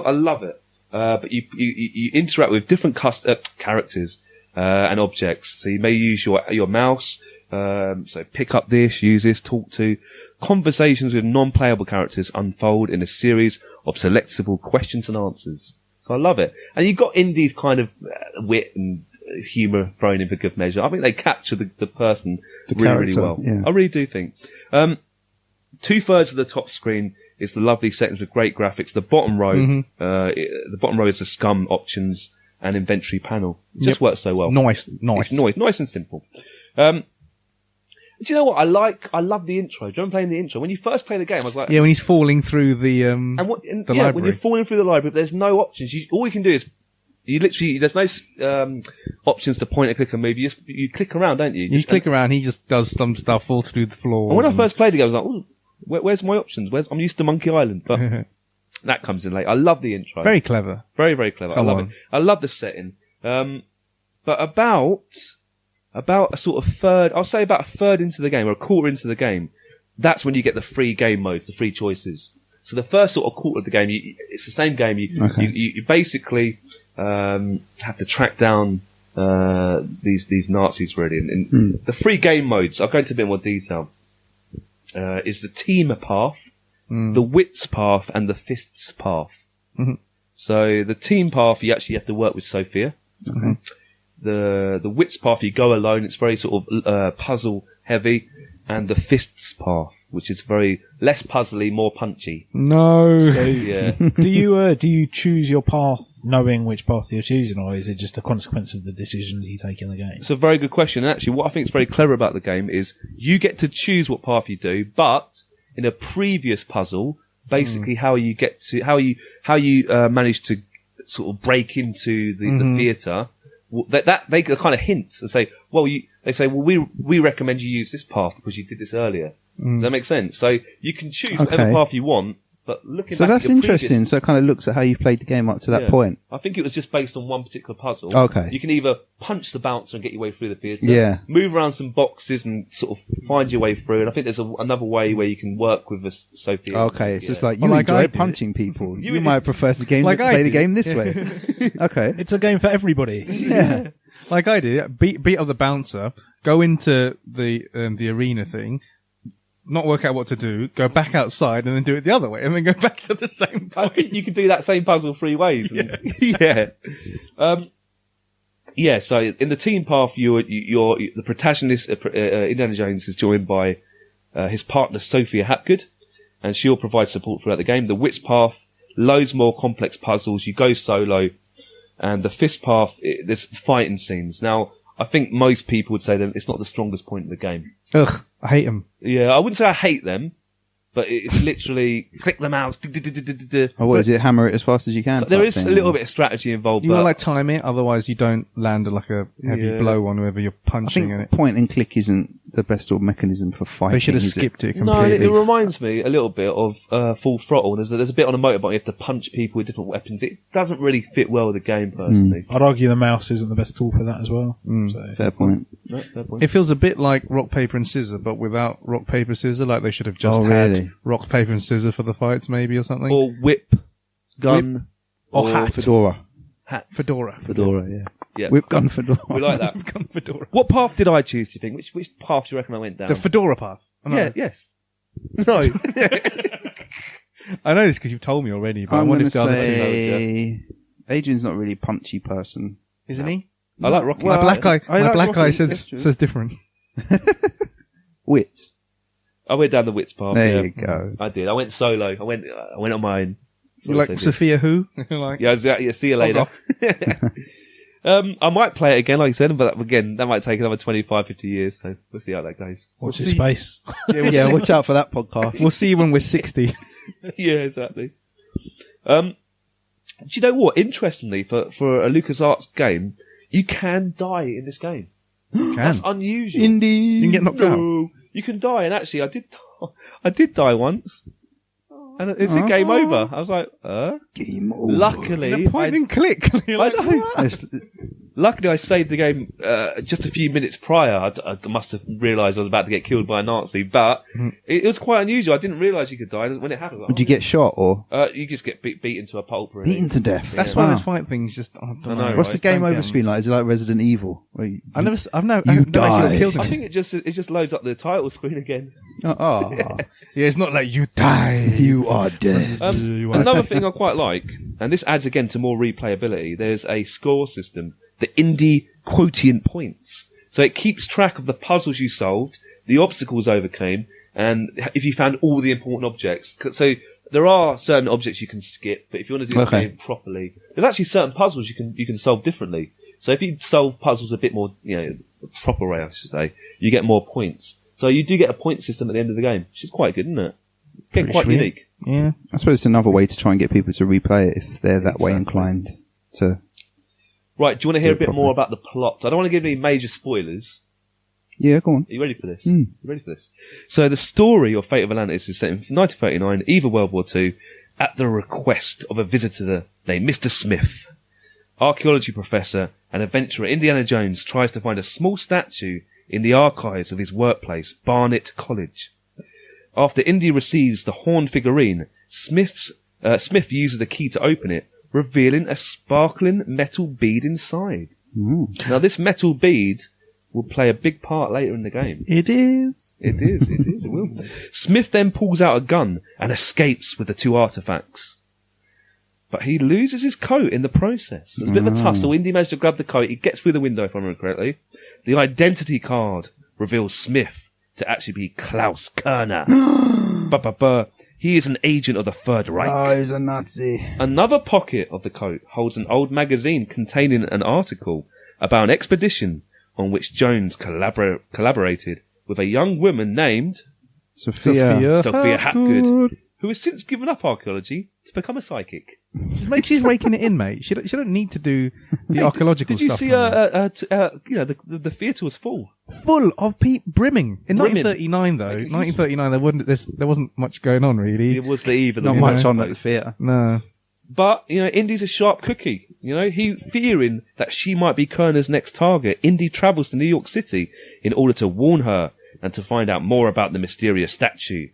Speaker 1: I love it. But you interact with different characters and objects. So you may use your mouse. So pick up this, use this, talk to. Conversations with non-playable characters unfold in a series of selectable questions and answers. So I love it. And you've got Indy's kind of wit and humour thrown in for good measure. I think they capture the person really
Speaker 2: character,
Speaker 1: well.
Speaker 2: yeah.
Speaker 1: I really do think. 2/3 of the top screen is the lovely settings with great graphics. The bottom row, the bottom row is the Scum options and inventory panel. It just works so well.
Speaker 3: Nice.
Speaker 1: It's nice and simple. Do you know what I love the intro. Do you remember playing the intro? When you first play the game, I was like,
Speaker 3: Yeah, when he's falling through the
Speaker 1: when
Speaker 3: library.
Speaker 1: you're falling through the library, but there's no options. All you can do is there's no options to point and click and move. You click around, don't you?
Speaker 3: You click around, he just does some stuff, falls through the floor.
Speaker 1: And when I first played the game, I was like, "Ooh, where's my options? I'm used to Monkey Island, but that comes in late. I love the intro.
Speaker 3: Very clever.
Speaker 1: Very, very clever.
Speaker 3: Come
Speaker 1: I love
Speaker 3: on.
Speaker 1: it. I love the setting. But about a sort of third, I'll say about a third into the game, or a quarter into the game, that's when you get the free game modes, the free choices. So the first sort of quarter of the game, it's the same game. You basically have to track down these Nazis really. And the free game modes, I'll go into a bit more detail, is the team path, the wits path, and the fists path. So the team path, you actually have to work with Sophia. The wits path, you go alone. It's very sort of puzzle heavy, and the fists path, which is very less puzzly, more punchy.
Speaker 3: No.
Speaker 1: So yeah,
Speaker 4: Do you choose your path knowing which path you're choosing, or is it just a consequence of the decisions you take in the game?
Speaker 1: it's a very good question. Actually, what I think is very clever about the game is you get to choose what path you do, but in a previous puzzle, basically how you manage to sort of break into the theatre. That they kind of hint and say, we recommend you use this path because you did this earlier. Does that make sense? So you can choose whatever path you want, but looking
Speaker 2: So
Speaker 1: back
Speaker 2: that's
Speaker 1: at your
Speaker 2: interesting.
Speaker 1: previous-
Speaker 2: So it kind of looks at how you've played the game up to that
Speaker 1: Yeah.
Speaker 2: point.
Speaker 1: I think it was just based on one particular puzzle.
Speaker 2: Okay.
Speaker 1: You can either punch the bouncer and get your way through the theatre,
Speaker 2: Yeah.
Speaker 1: move around some boxes and sort of find your way through. And I think there's another way where you can work with Sophia.
Speaker 2: Okay, it's just like you
Speaker 3: Well, like I
Speaker 2: enjoy
Speaker 3: did.
Speaker 2: punching people.
Speaker 1: You
Speaker 2: You might prefer to
Speaker 3: Like I
Speaker 2: play the
Speaker 3: did.
Speaker 2: game this way. Okay.
Speaker 4: It's a game for everybody.
Speaker 2: Yeah.
Speaker 3: Like I did, beat up the bouncer, go into the arena thing, not work out what to do, go back outside, and then do it the other way, and then go back to the same
Speaker 1: I
Speaker 3: point.
Speaker 1: think you could do that same puzzle 3 ways. Yeah. Yeah. So in the team path, you're the protagonist, Indiana Jones, is joined by his partner Sophia Hapgood, and she'll provide support throughout the game. The Wits path, loads more complex puzzles. You go solo, and the Fist path, there's fighting scenes. Now, I think most people would say that it's not the strongest point of the game.
Speaker 3: Ugh, I hate them.
Speaker 1: Yeah, I wouldn't say I hate them, but it's literally click the mouse.
Speaker 2: Oh, what is it? Hammer it as fast as you can.
Speaker 1: There
Speaker 2: type
Speaker 1: is
Speaker 2: thing,
Speaker 1: a little
Speaker 2: or-
Speaker 1: bit of strategy involved.
Speaker 3: You
Speaker 1: but
Speaker 3: gotta like time it, otherwise you don't land like a heavy
Speaker 1: Yeah.
Speaker 3: blow on whoever you're
Speaker 2: I
Speaker 3: punching in
Speaker 2: think
Speaker 3: it.
Speaker 2: point and click isn't the best sort of mechanism for fighting.
Speaker 3: They should have
Speaker 2: is it?
Speaker 3: skipped it
Speaker 1: No,
Speaker 3: completely.
Speaker 1: it reminds me a little bit of Full Throttle. There's a bit on a motorbike, you have to punch people with different weapons. It doesn't really fit well with the game, personally.
Speaker 4: I'd argue the mouse isn't the best tool for that as well. So.
Speaker 2: Fair point.
Speaker 1: No, fair point.
Speaker 3: It feels a bit like rock, paper and scissor, but without rock, paper, scissor. Like they should have just
Speaker 2: Oh,
Speaker 3: had
Speaker 2: really?
Speaker 3: rock, paper and scissor for the fights, maybe, or something.
Speaker 1: Or whip, gun,
Speaker 3: Or hat.
Speaker 2: Fedora.
Speaker 1: hat.
Speaker 3: Fedora.
Speaker 1: Fedora, yeah. Yeah.
Speaker 2: Whip gun fedora.
Speaker 1: We like that.
Speaker 3: Gun fedora.
Speaker 1: What path did I choose, do you think? Which path do you reckon I went down?
Speaker 3: The fedora path. I know.
Speaker 1: Yeah, yes. No.
Speaker 3: I know this because you've told me already, but I
Speaker 2: I'm
Speaker 3: wonder
Speaker 2: going
Speaker 3: if
Speaker 2: to
Speaker 3: the other two.
Speaker 2: say Adrian's not really a punchy person.
Speaker 3: Isn't he?
Speaker 1: I like Rocky.
Speaker 2: Well,
Speaker 3: My black eye.
Speaker 2: I
Speaker 3: My
Speaker 2: like
Speaker 3: black
Speaker 2: Rocky,
Speaker 3: eye
Speaker 2: that's true.
Speaker 3: says different.
Speaker 2: Wit.
Speaker 1: I went down the Wits path.
Speaker 2: There
Speaker 1: yeah.
Speaker 2: you go.
Speaker 1: I did. I went solo. I went on my own. That's
Speaker 3: You
Speaker 1: what I
Speaker 3: like
Speaker 1: said.
Speaker 3: Sophia who? Like,
Speaker 1: Yeah, see you later. I might play it again, like I said, but again, that might take another 25, 50 years, so we'll see how that goes.
Speaker 4: Watch
Speaker 3: We'll
Speaker 4: this
Speaker 3: see.
Speaker 4: space.
Speaker 2: Yeah, watch out for that podcast.
Speaker 3: We'll see you when we're 60.
Speaker 1: Yeah, exactly. Do you know what? Interestingly, for a LucasArts game, you can die in this game. That's unusual.
Speaker 2: Indy.
Speaker 3: You can get knocked out.
Speaker 1: No, you can die, and actually, I did die once, and it's a game over. I was like,
Speaker 2: Game over.
Speaker 1: luckily,
Speaker 3: Point and click. You're like,
Speaker 1: I know.
Speaker 2: That's-
Speaker 1: Luckily, I saved the game just a few minutes prior. I must have realised I was about to get killed by a Nazi, but it was quite unusual. I didn't realise you could die when it happened. I was
Speaker 2: Would you get shot or
Speaker 1: like, you just get beaten to a pulp, really.
Speaker 2: beaten to death?
Speaker 3: That's
Speaker 2: Wow.
Speaker 3: why those fight things just. I don't
Speaker 1: I
Speaker 3: know.
Speaker 1: know,
Speaker 2: What's
Speaker 1: right?
Speaker 2: the game
Speaker 3: Don't
Speaker 2: over
Speaker 3: get
Speaker 2: screen like? Is it like Resident Evil? Where you-
Speaker 3: I've never
Speaker 2: You
Speaker 3: actually
Speaker 2: die.
Speaker 3: killed
Speaker 1: I
Speaker 3: him.
Speaker 1: think it just loads up the title screen again.
Speaker 2: Oh,
Speaker 3: Yeah, it's not like you die.
Speaker 2: you are dead.
Speaker 1: Another thing I quite like, and this adds again to more replayability, there's a score system, the Indy quotient points. So it keeps track of the puzzles you solved, the obstacles overcame, and if you found all the important objects. So there are certain objects you can skip, but if you want to do the
Speaker 2: Okay.
Speaker 1: game properly, there's actually certain puzzles you can solve differently. So if you solve puzzles a bit more, the proper way I should say, you get more points. So you do get a point system at the end of the game, which is quite good, isn't it? Getting quite
Speaker 3: sweet.
Speaker 1: unique.
Speaker 3: Yeah.
Speaker 2: I suppose it's another way to try and get people to replay it if they're that way
Speaker 1: Exactly.
Speaker 2: inclined to.
Speaker 1: Right, do you want to hear a
Speaker 2: Do it
Speaker 1: bit
Speaker 2: properly.
Speaker 1: more about the plot? I don't want to give any major spoilers.
Speaker 2: Yeah, go on.
Speaker 1: Are you ready for this?
Speaker 2: Mm.
Speaker 1: You ready for this? So the story of Fate of Atlantis is set in 1939, either World War II, at the request of a visitor named Mr. Smith. Archaeology professor and adventurer Indiana Jones tries to find a small statue in the archives of his workplace, Barnet College. After Indy receives the horn figurine, Smith uses the key to open it, revealing a sparkling metal bead inside. Now this metal bead will play a big part later in the game.
Speaker 3: It is.
Speaker 1: It will. Smith then pulls out a gun and escapes with the two artifacts. But he loses his coat in the process. There's a bit of a tussle. Indy manages to grab the coat. He gets through the window, if I remember correctly. The identity card reveals Smith to actually be Klaus Kerner. He is an agent of the Third Reich.
Speaker 2: he's a Nazi.
Speaker 1: Another pocket of the coat holds an old magazine containing an article about an expedition on which Jones collaborated with a young woman named Sophia Hapgood, who has since given up archaeology to become a psychic.
Speaker 3: She's raking it in, mate. She don't need to do the archaeological
Speaker 1: Did you
Speaker 3: stuff.
Speaker 1: see? The theatre was full.
Speaker 3: Full of people, brimming. In
Speaker 1: Brimming.
Speaker 3: 1939, though, 1939, there wasn't much going on really.
Speaker 1: It was the eve of the
Speaker 2: Not
Speaker 1: war.
Speaker 2: much on at the theatre.
Speaker 3: No.
Speaker 1: But, Indy's a sharp cookie. He fearing that she might be Kerner's next target, Indy travels to New York City in order to warn her and to find out more about the mysterious statue.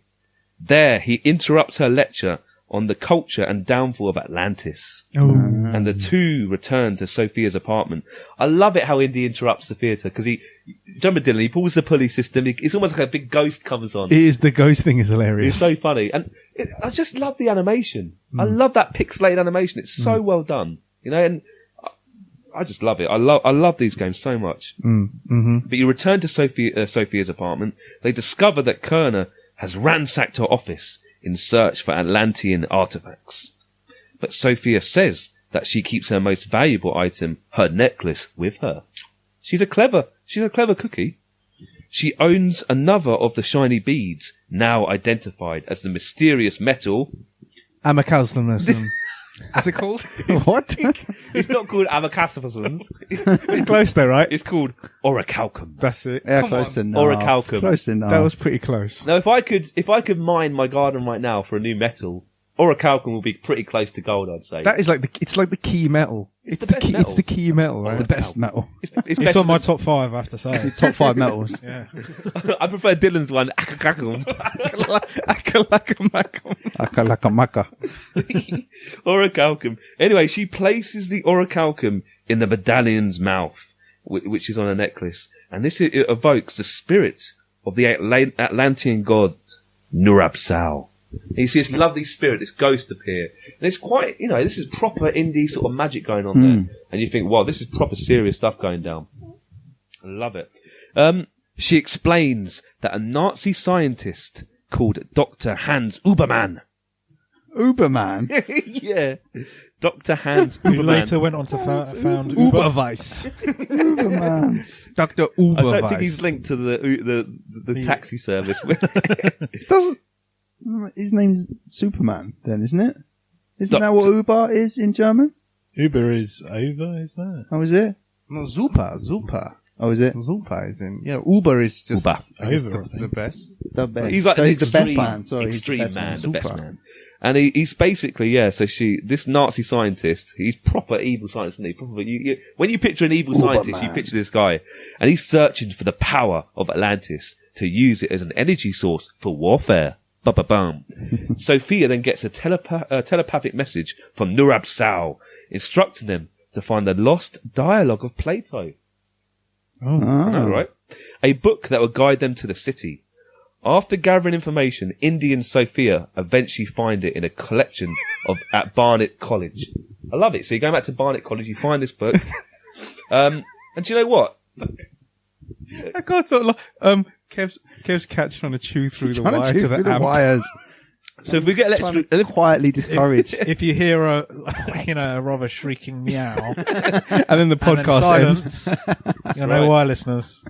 Speaker 1: There, he interrupts her lecture on the culture and downfall of Atlantis. And the two return to Sophia's apartment. I love it how Indy interrupts the theatre, because remember Dylan, he pulls the pulley system, it's almost like a big ghost comes on.
Speaker 3: It is, the ghost thing is hilarious.
Speaker 1: It's so funny. And I just love the animation. I love that pixelated animation. It's so well done. And I just love it. I love these games so much. But you return to Sophia's apartment. They discover that Kerner has ransacked her office in search for Atlantean artifacts. But Sophia says that she keeps her most valuable item, her necklace, with her. She's a clever cookie. She owns another of the shiny beads, now identified as the mysterious metal.
Speaker 3: Amacalcinosum. What's it called?
Speaker 2: What?
Speaker 1: It's not called Amacalcinosum.
Speaker 3: It's close though, right?
Speaker 1: It's called orichalcum.
Speaker 3: That's it.
Speaker 2: Yeah,
Speaker 3: Come
Speaker 2: close
Speaker 3: on.
Speaker 2: enough.
Speaker 1: Orichalcum.
Speaker 2: Close enough.
Speaker 3: That was pretty close.
Speaker 1: Now, if I could mine my garden right now for a new metal, orichalcum will be pretty close to gold, I'd say.
Speaker 3: That is it's like the key metal.
Speaker 1: It's the best
Speaker 3: key.
Speaker 1: metal.
Speaker 3: It's the key metal.
Speaker 2: It's
Speaker 3: Right?
Speaker 2: the best metal.
Speaker 1: It's
Speaker 4: It's on my top 5, I have to say.
Speaker 2: Top 5 metals.
Speaker 4: Yeah.
Speaker 1: I prefer Dylan's one. Orichalcum.
Speaker 2: Akalaka.
Speaker 1: Orichalcum. Anyway, she places the orichalcum in the medallion's mouth, which is on a necklace, and this evokes the spirit of the Atlantean god Nurabsal. And you see this lovely spirit, this ghost appear, and it's quite, this is proper indie sort of magic going on there, and you think, wow, this is proper serious stuff going down. I love it. She explains that a Nazi scientist called Dr. Hans Uberman.
Speaker 2: Uberman.
Speaker 1: Yeah. Dr. Hans
Speaker 4: Who
Speaker 1: Uberman.
Speaker 4: later went on to found Uber.
Speaker 3: Uberweiss.
Speaker 2: Uberman.
Speaker 3: Dr.
Speaker 1: I
Speaker 3: Uberweiss.
Speaker 1: don't think he's linked to the taxi service.
Speaker 2: Doesn't his name's Superman then, isn't it? Isn't that what Uber is in German?
Speaker 4: Uber is over, isn't it?
Speaker 2: Oh, is it?
Speaker 3: No, Zupa.
Speaker 2: Oh, is it?
Speaker 3: Zupa is in. Yeah, Uber is just
Speaker 1: Uber.
Speaker 3: I guess
Speaker 4: Uber, I think.
Speaker 3: the best.
Speaker 2: The best.
Speaker 1: He's like
Speaker 2: so
Speaker 1: an
Speaker 2: he's the best
Speaker 1: extreme
Speaker 2: man. Sorry,
Speaker 1: extreme
Speaker 2: he's
Speaker 1: man, the
Speaker 2: Super.
Speaker 1: best man. And he's basically, so this Nazi scientist, he's proper evil scientist, isn't he? Proper, when you picture an evil scientist, you picture this guy. And he's searching for the power of Atlantis to use it as an energy source for warfare. Ba-ba-bum. Sophia then gets a telepathic message from Nurabsal, instructing them to find the lost dialogue of Plato. I know, right? A book that will guide them to the city. After gathering information, Indy and Sophia eventually find it in a collection at Barnet College. I love it. So you're going back to Barnet College, you find this book. And do you know what?
Speaker 3: I can't sort of Kev's cat trying to chew through the wire to the amp.
Speaker 2: wires.
Speaker 1: So if we get
Speaker 2: Quietly discouraged.
Speaker 4: If you hear a rather shrieking meow,
Speaker 3: And then the podcast ends.
Speaker 4: silence, you know why, listeners.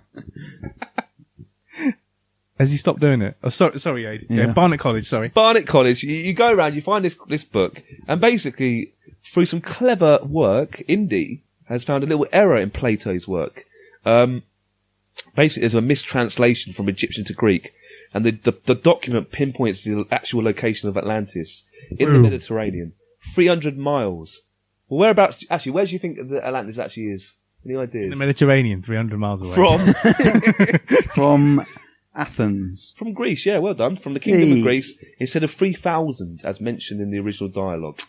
Speaker 3: Has he stopped doing it? Oh, sorry, Aid. Yeah, Barnet College, sorry.
Speaker 1: Barnet College, you go around, you find this book, and basically, through some clever work, Indy has found a little error in Plato's work. Basically, there's a mistranslation from Egyptian to Greek, and the document pinpoints the actual location of Atlantis in the Mediterranean, 300 miles. Well, whereabouts? Actually, where do you think that Atlantis actually is? Any ideas?
Speaker 3: In the Mediterranean, 300 miles away.
Speaker 2: From Athens.
Speaker 1: From Greece, yeah, well done. From the Kingdom of Greece, instead of 3,000, as mentioned in the original dialogue.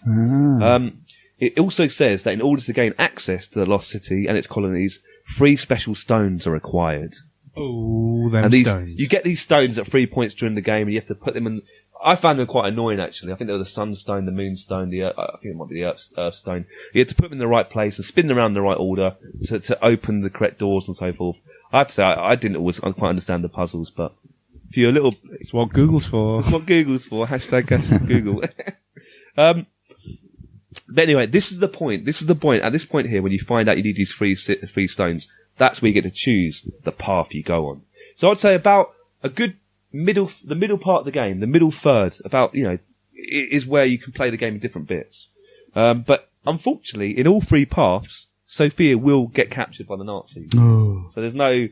Speaker 1: It also says that in order to gain access to the lost city and its colonies, 3 special stones are required.
Speaker 3: Oh, them
Speaker 1: And
Speaker 3: stones.
Speaker 1: you get these stones at 3 points during the game, and you have to put them in. I found them quite annoying, actually. I think they were the sunstone, the moonstone, I think it might be the earth stone. You had to put them in the right place and spin them around in the right order to open the correct doors and so forth. I have to say, I didn't always quite understand the puzzles, but if you're a little...
Speaker 3: It's what Google's for.
Speaker 1: It's what Google's for. Hashtag Google. But anyway, this is the point. At this point here, when you find out you need these three stones, that's where you get to choose the path you go on. So I'd say about the middle part of the game, the middle third, is where you can play the game in different bits. But unfortunately, in all 3 paths, Sophia will get captured by the Nazis.
Speaker 2: Oh.
Speaker 1: So there's no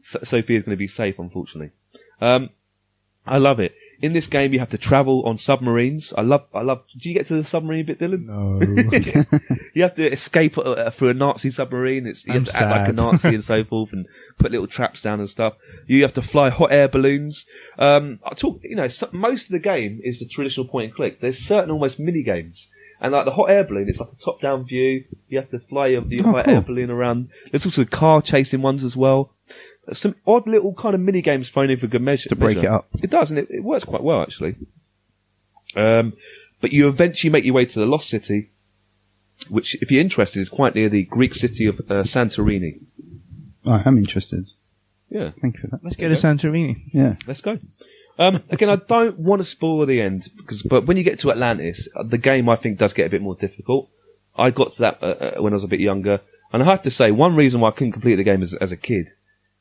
Speaker 1: Sophia's going to be safe, unfortunately. I love it. In this game, you have to travel on submarines. I love. Do you get to the submarine bit, Dylan?
Speaker 3: No.
Speaker 1: You have to escape through a Nazi submarine. You have to act like a Nazi and so forth, and put little traps down and stuff. You have to fly hot air balloons. Most of the game is the traditional point and click. There's certain almost mini games, and like the hot air balloon, it's like a top down view. You have to fly your hot air balloon around. There's also car chasing ones as well. Some odd little kind of mini games thrown in for good measure
Speaker 2: to break it up.
Speaker 1: It does, and it works quite well actually. But you eventually make your way to the Lost City, which, if you're interested, is quite near the Greek city of Santorini.
Speaker 2: I am interested.
Speaker 1: Yeah,
Speaker 2: thank you for that.
Speaker 3: Let's go to Santorini.
Speaker 2: Yeah,
Speaker 1: let's go. Again, I don't want to spoil the end but when you get to Atlantis, the game I think does get a bit more difficult. I got to that when I was a bit younger, and I have to say one reason why I couldn't complete the game as a kid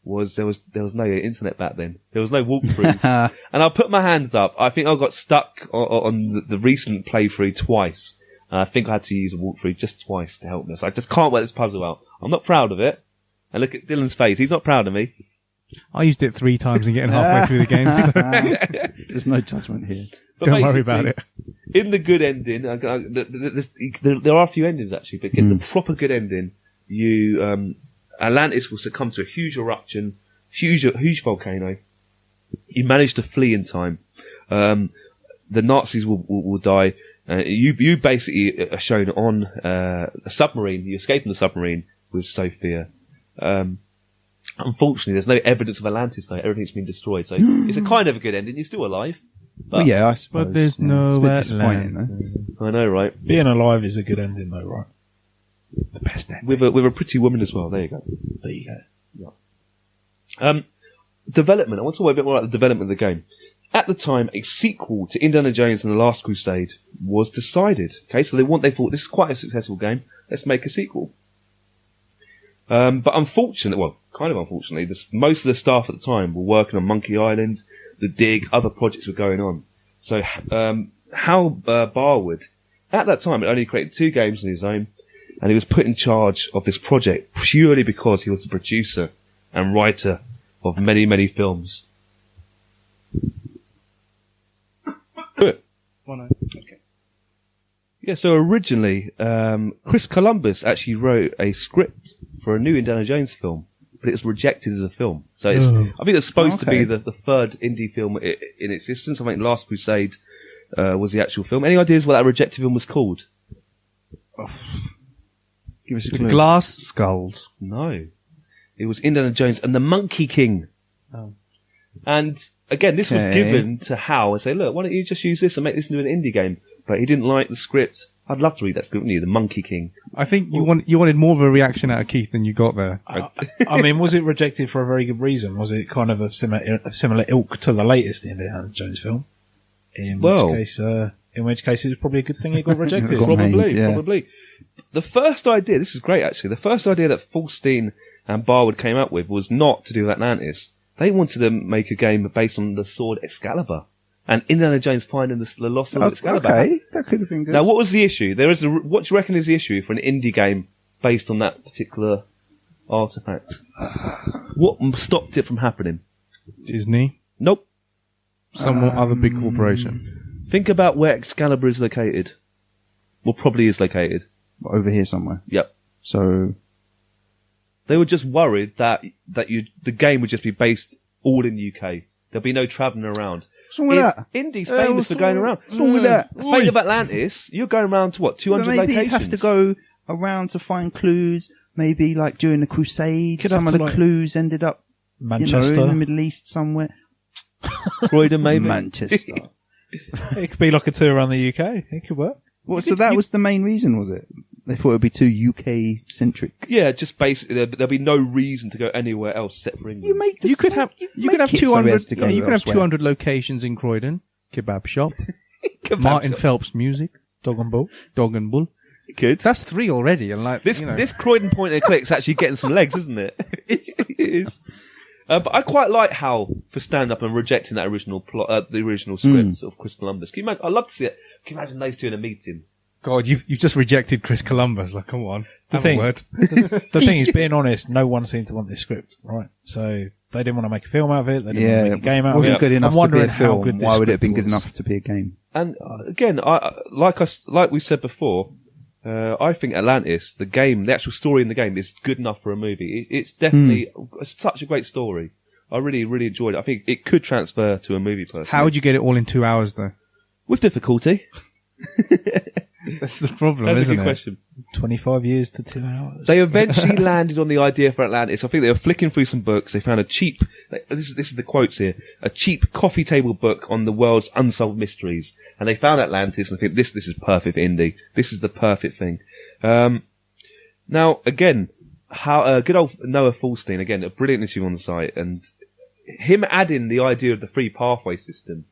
Speaker 1: was there was no internet back then. There was no walkthroughs. And I put my hands up. I think I got stuck on the recent playthrough twice. And I think I had to use a walkthrough just twice to help me. So I just can't work this puzzle out. I'm not proud of it. And look at Dylan's face. He's not proud of me.
Speaker 3: I used it 3 times and getting halfway through the game. So.
Speaker 2: There's no judgment here.
Speaker 1: But
Speaker 3: don't worry about it.
Speaker 1: In the good ending, there are a few endings actually, but in the proper good ending, Atlantis will succumb to a huge eruption, huge volcano. You manage to flee in time. The Nazis will die. You basically are shown on a submarine. You escape from the submarine with Sophia. Unfortunately, there's no evidence of Atlantis though. Everything's been destroyed. So it's a kind of a good ending. You're still alive.
Speaker 2: Well, yeah, I suppose.
Speaker 3: But there's no
Speaker 2: it's a bit disappointing, though.
Speaker 1: I know, right?
Speaker 4: Being alive is a good ending, though, right? It's the best ending.
Speaker 1: With a pretty woman as well. There you go.
Speaker 4: There you go.
Speaker 1: Yeah. Development. I want to talk a bit more about the development of the game. At the time, a sequel to Indiana Jones and the Last Crusade was decided. Okay, so they thought this is quite a successful game. Let's make a sequel. But unfortunately, most of the staff at the time were working on Monkey Island, The Dig, other projects were going on. So Hal Barwood, at that time, had only created 2 games on his own, and he was put in charge of this project purely because he was the producer and writer of many, many films. Good. Okay. Yeah, so originally, Chris Columbus actually wrote a script for a new Indiana Jones film, but it was rejected as a film. So I think it's supposed to be the third indie film in existence. I think Last Crusade was the actual film. Any ideas what that rejected film was called? Give us a clue.
Speaker 3: Glass Skulls.
Speaker 1: No. It was Indiana Jones and the Monkey King. Oh. And again, this was given to Hal and say, look, why don't you just use this and make this into an indie game? But he didn't like the script. I'd love to read that script, wouldn't you? The Monkey King.
Speaker 3: I think you wanted more of a reaction out of Keith than you got there.
Speaker 4: I mean, was it rejected for a very good reason? Was it kind of a similar ilk to the latest Indiana Jones film? In which case it was probably a good thing it got rejected.
Speaker 1: Probably. The first idea, this is great actually, the first idea that Fulstein and Barwood came up with was not to do with Atlantis. They wanted to make a game based on the sword Excalibur. And Indiana Jones finding the lost sword Excalibur.
Speaker 2: Okay, that could have been good.
Speaker 1: Now, what was the issue? What do you reckon is the issue for an indie game based on that particular artifact? What stopped it from happening?
Speaker 3: Disney?
Speaker 1: Nope.
Speaker 3: Some other big corporation.
Speaker 1: Think about where Excalibur is located. Well, probably is located.
Speaker 2: Over here somewhere.
Speaker 1: Yep.
Speaker 2: So
Speaker 1: they were just worried that the game would just be based all in the UK. There'll be no travelling around.
Speaker 2: What's wrong with that?
Speaker 1: Indy's famous for going around.
Speaker 2: What's wrong with that?
Speaker 1: Fate of Atlantis, you're going around to what, 200
Speaker 2: maybe
Speaker 1: locations?
Speaker 2: Maybe you'd have to go around to find clues. Maybe like during the Crusade, some of the clues ended up
Speaker 4: Manchester,
Speaker 2: in the Middle East somewhere.
Speaker 1: Croydon, maybe.
Speaker 2: Manchester.
Speaker 4: It could be like a tour around the UK. It could work.
Speaker 2: Well, so that was the main reason, was it? They thought it would be too UK centric.
Speaker 1: Yeah, just basically there'll be no reason to go anywhere else except for England.
Speaker 3: You could have 200. You could have 200 locations in Croydon. Kebab shop. Martin Phelps music. Dog and Bull.
Speaker 1: Good.
Speaker 3: That's 3 already. And like
Speaker 1: this Croydon point and click's actually getting some legs, isn't it? It is. But I quite like Hal for stand up and rejecting that original plot, the original script of Chris Columbus. I'd love to see it. Can you imagine those two in a meeting?
Speaker 3: God, you've just rejected Chris Columbus. Like, come on.
Speaker 4: The thing is, being honest, no one seemed to want this script, right? So they didn't want to make a film out of it. They didn't want
Speaker 2: Yeah,
Speaker 4: to make a game out
Speaker 2: it
Speaker 4: of
Speaker 2: wasn't
Speaker 4: it.
Speaker 2: good enough
Speaker 4: I'm
Speaker 2: to be a
Speaker 4: wondering how
Speaker 2: film.
Speaker 4: good this
Speaker 2: Why would it have been
Speaker 4: script
Speaker 2: good
Speaker 4: was.
Speaker 2: enough to be a game?
Speaker 1: And again, like we said before, I think Atlantis, the game, the actual story in the game, is good enough for a movie. It's definitely such a great story. I really, really enjoyed it. I think it could transfer to a movie. Personally,
Speaker 3: How would you get it all in 2 hours, though?
Speaker 1: with difficulty?
Speaker 3: That's the problem,
Speaker 1: That's a
Speaker 3: isn't
Speaker 1: good
Speaker 3: it?
Speaker 1: question.
Speaker 4: 25 years to 2 hours.
Speaker 1: They eventually landed on the idea for Atlantis. I think they were flicking through some books. They found a cheap, this is the quotes here, a cheap coffee table book on the world's unsolved mysteries. And they found Atlantis and think, this is perfect for Indy. This is the perfect thing. Now, again, good old Noah Falstein, again, a brilliant issue on the site. And him adding the idea of the free pathway system,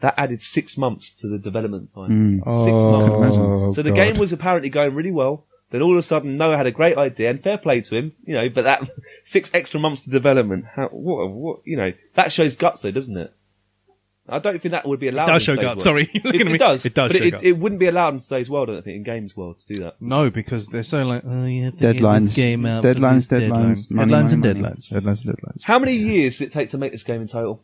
Speaker 1: that added 6 months to the development time. 6 months. So the game was apparently going really well. Then all of a sudden, Noah had a great idea, and fair play to him, but that 6 extra months to development, that shows guts though, doesn't it? I don't think that would be allowed.
Speaker 3: It does
Speaker 1: in
Speaker 3: show
Speaker 1: today's
Speaker 3: guts.
Speaker 1: world.
Speaker 3: Sorry, you're looking at me.
Speaker 1: It does.
Speaker 3: It does
Speaker 1: but
Speaker 3: show guts.
Speaker 1: it wouldn't be allowed in today's world, I don't think, in games world to do that.
Speaker 3: No, because they're so like, oh, you have to get
Speaker 2: Deadlines.
Speaker 3: this game out.
Speaker 2: Deadlines,
Speaker 3: for this
Speaker 2: deadlines.
Speaker 3: deadline.
Speaker 2: Money,
Speaker 3: Deadlines and
Speaker 2: money,
Speaker 3: deadlines.
Speaker 2: Deadlines and deadlines.
Speaker 1: How many years did it take to make this game in total?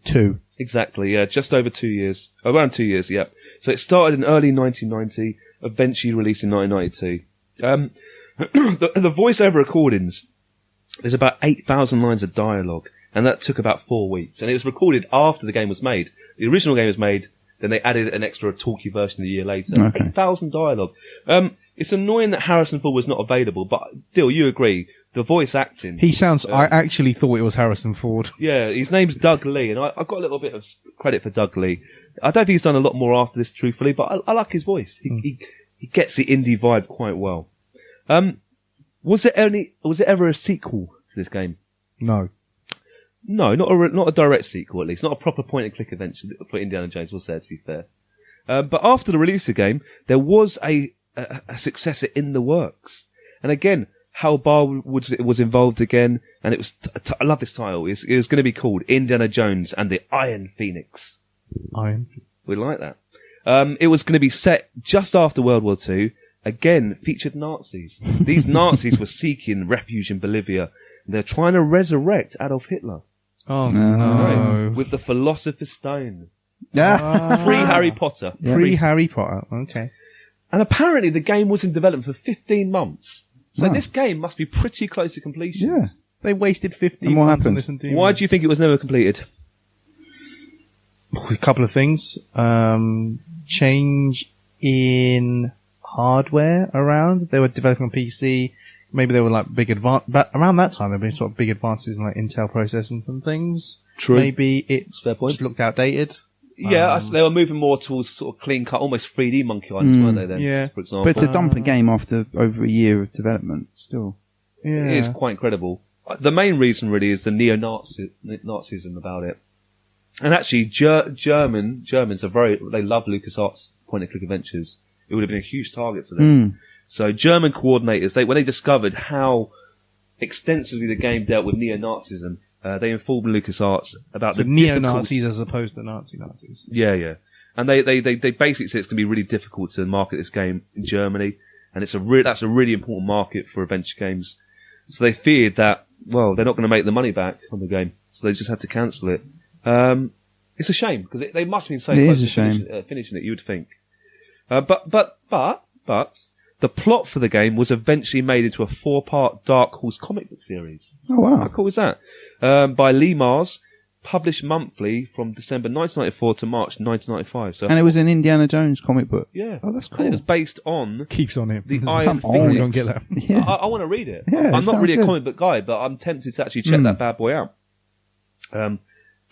Speaker 3: 2.
Speaker 1: Exactly, yeah, just over 2 years. Around 2 years, yeah. So it started in early 1990, eventually released in 1992. The voiceover recordings, there's about 8,000 lines of dialogue, and that took about 4 weeks. And it was recorded after the game was made. The original game was made, then they added an extra talkie version a year later.
Speaker 2: Okay.
Speaker 1: 8,000 dialogue. It's annoying that Harrison Ford was not available, but Dill, you agree, the voice acting.
Speaker 3: He sounds, I actually thought it was Harrison Ford.
Speaker 1: Yeah, his name's Doug Lee, and I've got a little bit of credit for Doug Lee. I don't think he's done a lot more after this, truthfully, but I like his voice. He gets the indie vibe quite well. Was there ever a sequel to this game?
Speaker 3: No.
Speaker 1: No, not a direct sequel, at least. Not a proper point-and-click adventure for Indiana Jones, was there, to be fair. But after the release of the game, there was a successor in the works. And again, Hal Barwood was involved again, and it was, I love this title, it was going to be called Indiana Jones and the Iron Phoenix. We like that. It was going to be set just after World War II, again, featured Nazis. These Nazis were seeking refuge in Bolivia. They're trying to resurrect Adolf Hitler.
Speaker 3: Oh, no.
Speaker 1: With the Philosopher's Stone.
Speaker 2: Yeah.
Speaker 1: Free Harry Potter.
Speaker 3: Free Harry Potter. Okay.
Speaker 1: And apparently the game was in development for 15 months. So
Speaker 2: Wow.
Speaker 1: this game must be pretty close to completion.
Speaker 2: Yeah.
Speaker 3: They wasted 15
Speaker 2: And what
Speaker 3: months on
Speaker 2: happened?
Speaker 3: this. And
Speaker 1: Why do you think it was never completed?
Speaker 3: A couple of things. Change in hardware around. They were developing on PC. Maybe they were like but around that time there were sort of big advances in like Intel processing and things.
Speaker 1: True.
Speaker 3: Maybe it
Speaker 1: Fair point.
Speaker 3: just looked outdated.
Speaker 1: Yeah, they were moving more towards sort of clean cut, almost 3D Monkey Island, weren't they then?
Speaker 3: yeah.
Speaker 1: For example.
Speaker 2: But to dump a game after over a year of development, still.
Speaker 3: Yeah.
Speaker 1: It is quite incredible. The main reason really is the neo-Nazism about it. And actually, Germans are they love LucasArts point-and-click adventures. It would have been a huge target for them. So German coordinators, when they discovered how extensively the game dealt with neo-Nazism, they informed LucasArts about
Speaker 3: So
Speaker 1: the
Speaker 3: neo-Nazis as opposed to Nazis.
Speaker 1: Yeah. And they basically said it's going to be really difficult to market this game in Germany, and that's a really important market for adventure games. So they feared that, well, they're not going to make the money back on the game, so they just had to cancel it. It's a shame because they must have been so
Speaker 2: It
Speaker 1: close
Speaker 2: is
Speaker 1: to
Speaker 2: a shame.
Speaker 1: finishing it. You would think, but the plot for the game was eventually made into a 4-part Dark Horse comic book series.
Speaker 2: Oh, wow.
Speaker 1: How cool is that? By Lee Mars, published monthly from December 1994 to March 1995. So
Speaker 2: And it was an Indiana Jones comic book.
Speaker 1: yeah,
Speaker 2: Oh, that's
Speaker 1: And
Speaker 2: cool.
Speaker 1: it was based on
Speaker 3: Keeps on him.
Speaker 1: the Iron
Speaker 2: Come on.
Speaker 1: Phoenix.
Speaker 3: You don't get that.
Speaker 2: Yeah.
Speaker 1: I want to read it.
Speaker 2: Yeah, it
Speaker 1: I'm not
Speaker 2: sounds
Speaker 1: really a
Speaker 2: good.
Speaker 1: comic book guy, but I'm tempted to actually check that bad boy out.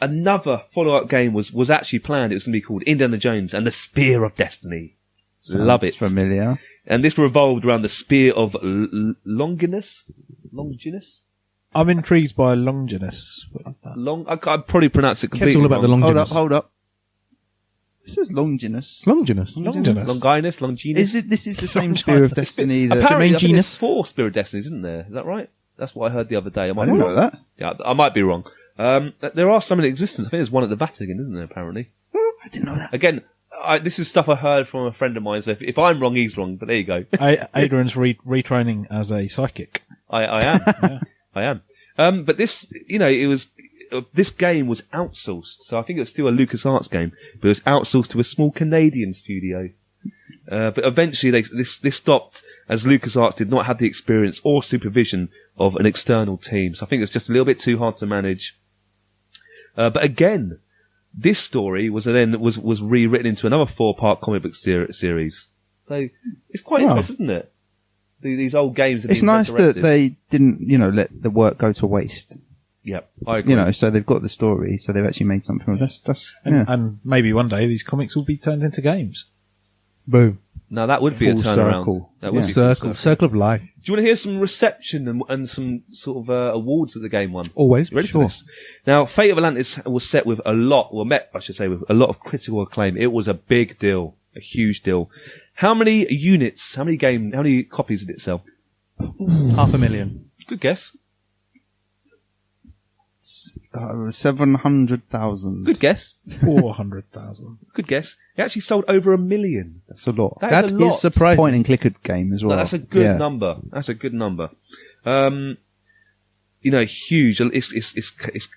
Speaker 1: Another follow-up game was actually planned. It was going to be called Indiana Jones and the Spear of Destiny. Love it.
Speaker 2: Sounds familiar.
Speaker 1: And this revolved around the Spear of Longinus.
Speaker 4: I'm intrigued by Longinus. What is that?
Speaker 1: I'd probably pronounce it completely
Speaker 3: Kept all about the
Speaker 1: wrong.
Speaker 3: Longinus.
Speaker 2: Hold up. This is Longinus.
Speaker 3: Longinus.
Speaker 1: Longinus.
Speaker 2: This is the same Spear of Destiny that...
Speaker 1: Apparently, I think
Speaker 3: genus?
Speaker 1: there's 4 Spear of Destinies, isn't there? Is that right? That's what I heard the other day.
Speaker 2: I didn't know that.
Speaker 1: Yeah, I might be wrong. There are some in existence. I think there's one at the Vatican, isn't there, apparently?
Speaker 2: I didn't know that.
Speaker 1: Again, this is stuff I heard from a friend of mine, so if I'm wrong, he's wrong, but there you go.
Speaker 4: Adrian's retraining as a psychic.
Speaker 1: I am.
Speaker 4: Yeah.
Speaker 1: I am. But this, this game was outsourced. So I think it was still a LucasArts game, but it was outsourced to a small Canadian studio. But eventually this stopped as LucasArts did not have the experience or supervision of an external team. So I think it's just a little bit too hard to manage. But again, this story was rewritten into another 4-part comic book series. So it's quite impressive, isn't it? These old games.
Speaker 2: It's nice that they didn't, let the work go to waste.
Speaker 1: Yep, I agree.
Speaker 2: So they've got the story, so they've actually made something.
Speaker 4: And maybe one day these comics will be turned into games.
Speaker 3: Boom.
Speaker 1: Now that would be a
Speaker 2: Full
Speaker 1: turnaround.
Speaker 2: circle.
Speaker 1: That would be
Speaker 3: Circle of life.
Speaker 1: Do you want to hear some reception and some sort of awards that the game won?
Speaker 3: Always.
Speaker 1: You ready for this? Now, Fate of Atlantis was met with a lot of critical acclaim. It was a big deal, a huge deal. How many units, how many copies did it sell?
Speaker 3: 500,000.
Speaker 1: Good guess.
Speaker 2: 700,000.
Speaker 1: Good guess.
Speaker 4: 400,000.
Speaker 1: Good guess. It actually sold over 1 million.
Speaker 2: That's a lot.
Speaker 1: That is a lot.
Speaker 3: surprising.
Speaker 2: Point and click game as well.
Speaker 1: No, that's a good number. That's a good number. Huge. It's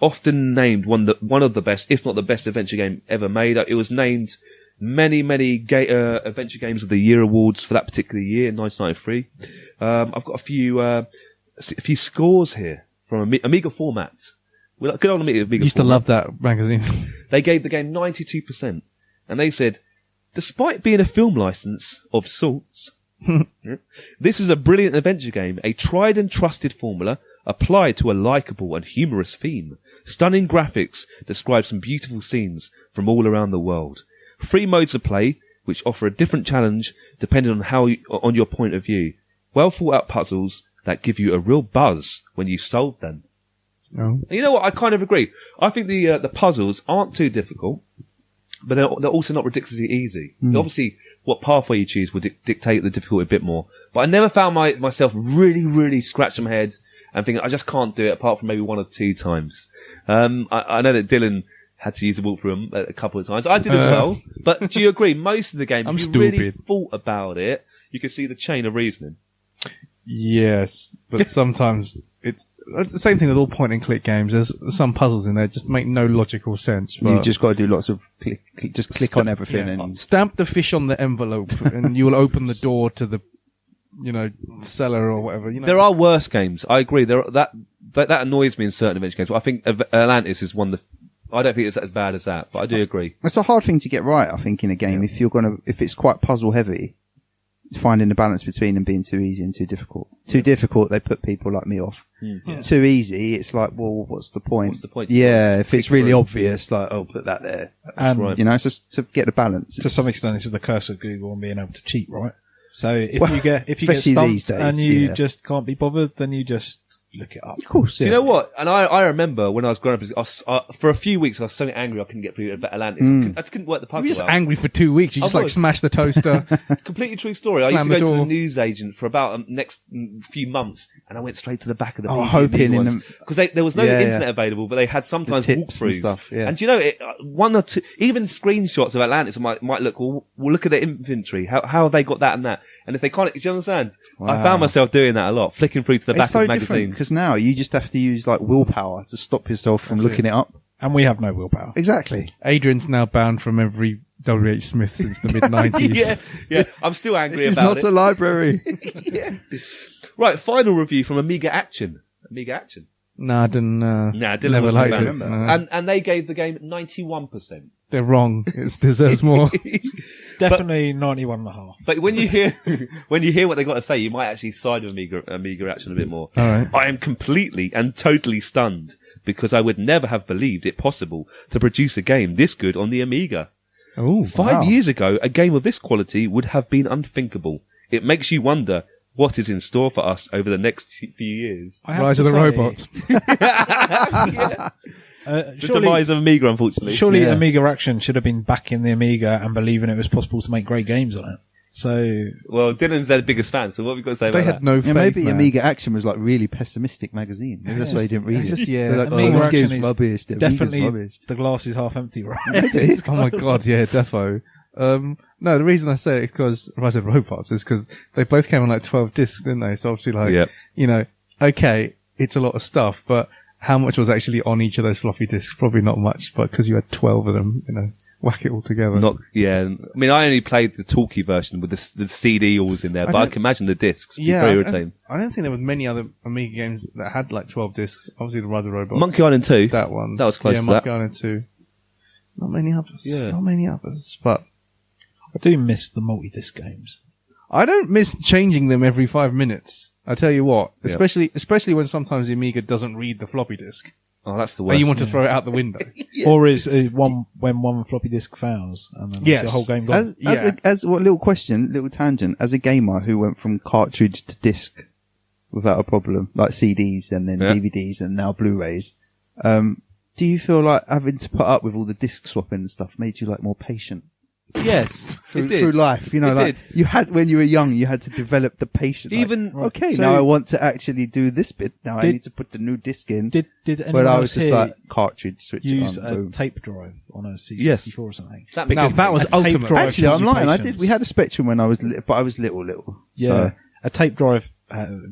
Speaker 1: often named one of the best, if not the best adventure game ever made. It was named many adventure games of the year awards for that particular year, 1993. I've got a few scores here from Amiga formats. Good old Amiga
Speaker 3: Used to love that magazine.
Speaker 1: They gave the game 92%. And they said, despite being a film license of sorts, this is a brilliant adventure game, a tried and trusted formula applied to a likeable and humorous theme. Stunning graphics describe some beautiful scenes from all around the world. 3 modes of play, which offer a different challenge depending on your point of view. Well thought out puzzles that give you a real buzz when you solve them.
Speaker 3: Oh.
Speaker 1: You know what? I kind of agree. I think the puzzles aren't too difficult, but they're also not ridiculously easy. Obviously, what pathway you choose will dictate the difficulty a bit more. But I never found myself really, really scratching my head and thinking, I just can't do it, apart from maybe 1 or 2 times. I know that Dylan had to use the walkthrough a couple of times. I did as well. But do you agree? Most of the game, if you really thought about it, you could see the chain of reasoning.
Speaker 3: Yes, but sometimes it's the same thing with all point and click games. There's some puzzles in there just make no logical sense. But
Speaker 2: You've just got to do lots of click on everything and
Speaker 3: stamp the fish on the envelope, and you will open the door to the, cellar or whatever.
Speaker 1: There are worse games. I agree. That annoys me in certain adventure games. But I think Atlantis is one I don't think it's as bad as that, but I do agree.
Speaker 2: It's a hard thing to get right, I think, in a game. If it's quite puzzle heavy, finding the balance between them being too easy and too difficult. Too difficult, they put people like me off.
Speaker 1: Yeah.
Speaker 2: Too easy, it's like, well, what's the point?
Speaker 1: What's the point?
Speaker 2: Yeah, if it's really obvious, like, oh, put that there.
Speaker 1: That's right.
Speaker 2: It's just to get the balance.
Speaker 4: To some extent, this is the curse of Google and being able to cheat, right? So if you get
Speaker 2: especially
Speaker 4: stumped
Speaker 2: these days,
Speaker 4: and you just can't be bothered, then you just look it up.
Speaker 2: Of course,
Speaker 1: Do you know what? And I remember when I was growing up, for a few weeks I was so angry I couldn't get through Atlantis. I just couldn't work the puzzle
Speaker 3: You're just
Speaker 1: out.
Speaker 3: angry for 2 weeks. You just smash the toaster.
Speaker 1: Completely true story. I used to go to the newsagent for about the next few months, and I went straight to the back of the PC
Speaker 2: hoping in them
Speaker 1: because there was no internet available, but they had sometimes
Speaker 2: tips and
Speaker 1: walkthroughs
Speaker 2: stuff. Yeah.
Speaker 1: And do you know, 1 or 2, even screenshots of Atlantis might look. Well, we'll look at their inventory. How have they got that and that? And if they can't, do you understand?
Speaker 2: Wow.
Speaker 1: I found myself doing that a lot, flicking through to the back of magazines.
Speaker 2: Because now you just have to use like willpower to stop yourself from looking it up.
Speaker 4: And we have no willpower.
Speaker 2: Exactly.
Speaker 3: Adrian's now banned from every W.H. Smith since the mid-90s.
Speaker 1: yeah. I'm still angry
Speaker 2: This is
Speaker 1: about
Speaker 2: not a library.
Speaker 1: yeah. Right, final review from Amiga Action.
Speaker 3: No, I didn't.
Speaker 1: Dylan
Speaker 3: never
Speaker 1: wasn't
Speaker 3: liked
Speaker 1: a
Speaker 3: it.
Speaker 1: fan.
Speaker 3: No.
Speaker 1: And they gave the game 91%.
Speaker 3: They're wrong. It deserves more.
Speaker 4: Definitely 91.5.
Speaker 1: But when you hear what they got to say, you might actually side with Amiga Action a bit more.
Speaker 3: All right.
Speaker 1: I am completely and totally stunned because I would never have believed it possible to produce a game this good on the Amiga.
Speaker 3: Oh,
Speaker 1: 5 years ago, a game of this quality would have been unthinkable. It makes you wonder what is in store for us over the next few years.
Speaker 3: Rise of the Robots.
Speaker 1: The demise of Amiga, unfortunately.
Speaker 4: Surely Amiga Action should have been back in the Amiga and believing it was possible to make great games on it. So,
Speaker 1: well, Dylan's their biggest fan, so what have we got to say about
Speaker 3: They
Speaker 1: that?
Speaker 3: had no faith.
Speaker 2: Maybe
Speaker 3: man.
Speaker 2: Amiga Action was like really pessimistic magazine. Maybe that's why they didn't read it.
Speaker 3: Yeah,
Speaker 2: They're like,
Speaker 4: Amiga
Speaker 2: this
Speaker 4: Action
Speaker 2: game's
Speaker 4: is
Speaker 2: rubbish. the Amiga's
Speaker 4: definitely
Speaker 2: rubbish.
Speaker 4: the glass is half empty, right?
Speaker 3: Oh my god, yeah, defo. No, the reason I say it is because Rise of Robots is because they both came on like 12 discs, didn't they? So obviously, like,
Speaker 1: Yep.
Speaker 3: okay, it's a lot of stuff, but how much was actually on each of those floppy disks? Probably not much, but because you had 12 of them, whack it all together.
Speaker 1: I mean, I only played the talkie version with the CD always in there, but I can imagine the discs.
Speaker 3: Yeah,
Speaker 1: very irritating.
Speaker 3: I don't think there were many other Amiga games that had like 12 discs. Obviously, the Rudder Robots.
Speaker 1: Monkey Island 2.
Speaker 3: That one.
Speaker 1: That was close to
Speaker 3: Monkey
Speaker 1: that.
Speaker 3: Island 2. Not many others.
Speaker 1: Yeah.
Speaker 3: Not many others, but
Speaker 4: I do miss the multi-disc games.
Speaker 3: I don't miss changing them every 5 minutes. I tell you what, especially when sometimes the Amiga doesn't read the floppy disk.
Speaker 1: Oh, that's the worst.
Speaker 3: And you want to throw it out the window.
Speaker 4: Or is when one floppy disk fails and then
Speaker 3: Yes.
Speaker 4: the whole game gone?
Speaker 2: Little tangent. As a gamer who went from cartridge to disc without a problem, like CDs and then DVDs and now Blu-rays, do you feel like having to put up with all the disc swapping and stuff made you like more patient?
Speaker 1: Yes,
Speaker 2: Through life, you had when you were young, you had to develop the patience. Now I want to actually do this bit. Now I need to put the new disc in.
Speaker 4: Did anyone
Speaker 2: but I
Speaker 4: else
Speaker 2: was just
Speaker 4: here
Speaker 2: like cartridge switch
Speaker 4: use
Speaker 2: it on,
Speaker 4: a
Speaker 2: boom.
Speaker 4: tape drive on a C64
Speaker 1: Yes.
Speaker 4: or something?
Speaker 3: That was
Speaker 4: A tape
Speaker 3: ultimate.
Speaker 4: drive
Speaker 2: Actually, I'm
Speaker 4: gives you
Speaker 2: lying.
Speaker 4: patience.
Speaker 2: We had a Spectrum when I was but I was little.
Speaker 4: Yeah,
Speaker 2: So.
Speaker 4: a tape drive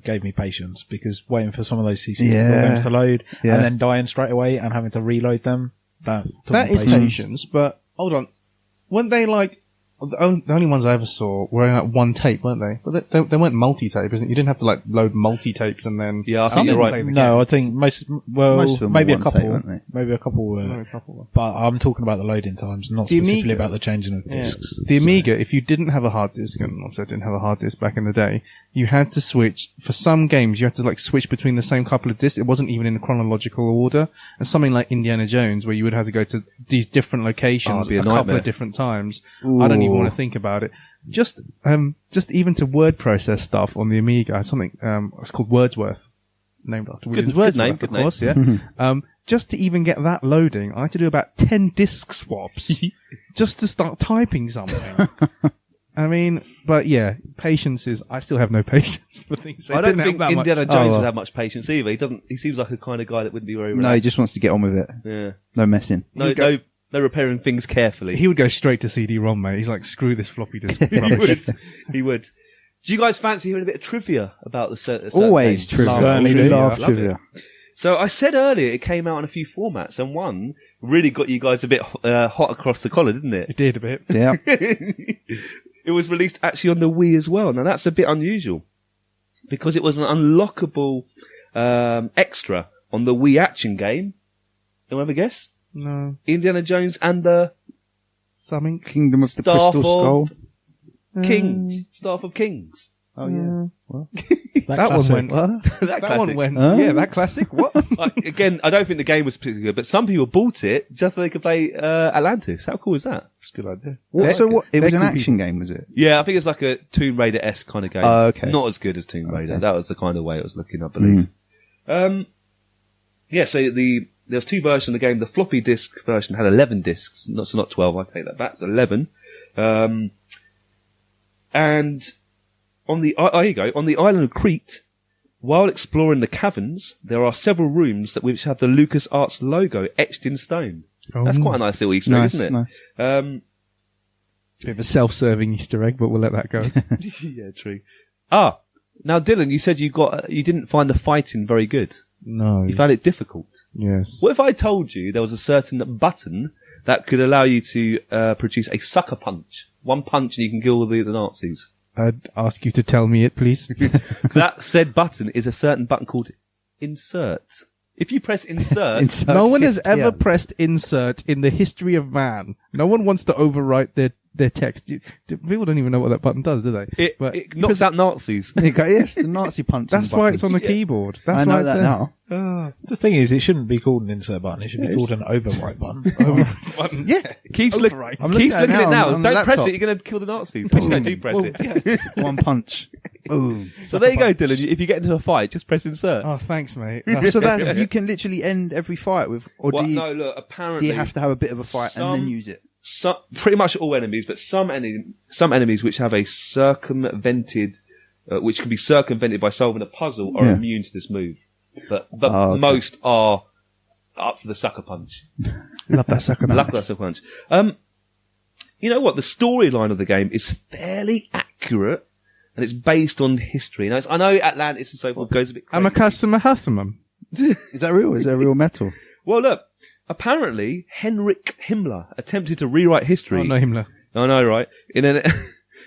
Speaker 4: gave me patience because waiting for some of those C64
Speaker 2: Yeah.
Speaker 4: games to load
Speaker 2: Yeah.
Speaker 4: and then dying straight away and having to reload them. That
Speaker 3: Is patience, but hold on. Weren't they like the only ones I ever saw were like one tape, weren't they? But they weren't multi-tape, isn't it? You didn't have to like load multi-tapes and then.
Speaker 1: Yeah, I think you're right.
Speaker 4: No, I think most of them
Speaker 2: were
Speaker 4: maybe a
Speaker 2: one
Speaker 4: couple,
Speaker 2: tape, weren't they?
Speaker 4: maybe a couple were.
Speaker 3: No, a couple were.
Speaker 4: But I'm talking about the loading times, not
Speaker 3: The
Speaker 4: specifically
Speaker 3: Amiga-
Speaker 4: about the changing of
Speaker 3: Yeah.
Speaker 4: discs.
Speaker 3: The Amiga, if you didn't have a hard disk, and obviously I didn't have a hard disk back in the day, you had to switch, for some games, you had to like switch between the same couple of discs. It wasn't even in chronological order. And something like Indiana Jones, where you would have to go to these different locations
Speaker 1: it'd be a
Speaker 3: a couple
Speaker 1: nightmare.
Speaker 3: of different times. I don't even want to think about it. Just even to word process stuff on the Amiga, I had something, it's called Wordsworth. Named after William
Speaker 1: good name,
Speaker 3: Wordsworth,
Speaker 1: good
Speaker 3: of course, yeah. Just to even get that loading, I had to do about 10 disk swaps just to start typing something. I mean, but yeah, patience is, I still have no patience for things.
Speaker 1: I don't
Speaker 3: didn't
Speaker 1: think
Speaker 3: have that much.
Speaker 1: Indiana Jones
Speaker 2: well.
Speaker 1: would have much patience either. He seems like a kind of guy that wouldn't be very
Speaker 2: No, he
Speaker 1: relaxed.
Speaker 2: just wants to get on with it.
Speaker 1: Yeah.
Speaker 2: No messing.
Speaker 1: No repairing things carefully.
Speaker 3: He would go straight to CD-ROM, mate. He's like, screw this floppy disk rubbish.
Speaker 1: He would. Do you guys fancy hearing a bit of trivia about the certain
Speaker 2: Always
Speaker 1: games?
Speaker 2: trivia.
Speaker 4: Certainly
Speaker 2: We
Speaker 4: do.
Speaker 2: love
Speaker 1: Love
Speaker 2: trivia.
Speaker 1: So I said earlier it came out in a few formats, and one really got you guys a bit hot across the collar, didn't it?
Speaker 3: It did a bit.
Speaker 2: Yeah.
Speaker 1: It was released actually on the Wii as well. Now that's a bit unusual because it was an unlockable extra on the Wii action game. Anyone ever guess?
Speaker 3: No.
Speaker 1: Indiana Jones and the
Speaker 3: Something.
Speaker 2: Kingdom of the
Speaker 1: Staff
Speaker 2: Crystal
Speaker 1: of
Speaker 2: Skull.
Speaker 1: Kings. Staff of Kings.
Speaker 2: Oh yeah. Well,
Speaker 3: That one went.
Speaker 2: what?
Speaker 1: that
Speaker 3: That one
Speaker 1: classic.
Speaker 3: went.
Speaker 2: Huh?
Speaker 3: Yeah, that classic. What?
Speaker 1: Again, I don't think the game was particularly good, but some people bought it just so they could play Atlantis. How cool is that?
Speaker 3: That's a good idea.
Speaker 2: It was an
Speaker 3: cool
Speaker 2: action game, was it?
Speaker 1: Yeah, I think it's like a Tomb Raider-esque kind of game.
Speaker 2: Oh, okay.
Speaker 1: Not as good as Tomb Raider.
Speaker 2: Okay.
Speaker 1: That was the kind of way it was looking, I believe. Yeah, so there's two versions of the game. The floppy disk version had 11 discs, not 12. I take that back. It's 11. And on the here you go. On the island of Crete, while exploring the caverns, there are several rooms which have the LucasArts logo etched in stone. That's quite a nice little Easter egg,
Speaker 2: Nice,
Speaker 1: isn't it?
Speaker 2: nice.
Speaker 3: Bit of a self-serving Easter egg, but we'll let that go.
Speaker 1: Yeah, true. Now Dylan, you said you didn't find the fighting very good.
Speaker 3: No.
Speaker 1: You found it difficult.
Speaker 3: Yes.
Speaker 1: What if I told you there was a certain button that could allow you to produce a sucker punch? One punch and you can kill the Nazis.
Speaker 3: I'd ask you to tell me it, please.
Speaker 1: That said button is a certain button called insert. If you press insert,
Speaker 2: Insert
Speaker 3: No one has
Speaker 2: fist
Speaker 3: ever
Speaker 2: here.
Speaker 3: pressed insert in the history of man. No one wants to overwrite their text. People don't even know what that button does, do they?
Speaker 1: it knocks out Nazis.
Speaker 2: Yes, the Nazi punch.
Speaker 3: That's why it's on the keyboard. That's
Speaker 2: I
Speaker 3: why
Speaker 2: know
Speaker 3: it's
Speaker 2: that
Speaker 3: there.
Speaker 2: now.
Speaker 4: The thing is, it shouldn't be called an insert button. It should be called an overwrite button.
Speaker 3: Yeah.
Speaker 1: Keeps looking
Speaker 3: Overwrite.
Speaker 2: I'm
Speaker 1: keeps
Speaker 2: looking
Speaker 1: looking
Speaker 2: at
Speaker 1: at
Speaker 2: it
Speaker 1: it
Speaker 2: now
Speaker 1: now.
Speaker 2: on the
Speaker 1: Don't press
Speaker 2: laptop.
Speaker 1: it. You're going to kill the Nazis. Actually, no, do press it.
Speaker 2: One punch. Boom.
Speaker 1: So there you go, Dylan. If you get into a fight, just press insert.
Speaker 3: Oh, thanks, mate.
Speaker 2: So that's you can literally end every fight with, or
Speaker 1: Well,
Speaker 2: do you
Speaker 1: no, look. Apparently,
Speaker 2: do you have to have a bit of a fight and then
Speaker 1: some-
Speaker 2: use it?
Speaker 1: pretty much all enemies, but some enemies which have a circumvented, which can be circumvented by solving a puzzle, are
Speaker 2: Yeah.
Speaker 1: immune to this move. But
Speaker 2: Oh, okay.
Speaker 1: most are up for the sucker punch.
Speaker 3: Love that sucker.
Speaker 1: Luck the sucker punch. You know what? The storyline of the game is fairly accurate. and it's based on history. Now, I know Atlantis and so forth goes a bit crazy.
Speaker 3: I'm a customer.
Speaker 2: Is that real? Is that real metal?
Speaker 1: Well, look, apparently Heinrich Himmler attempted to rewrite history.
Speaker 3: Oh, no, Himmler.
Speaker 1: I know, right? In an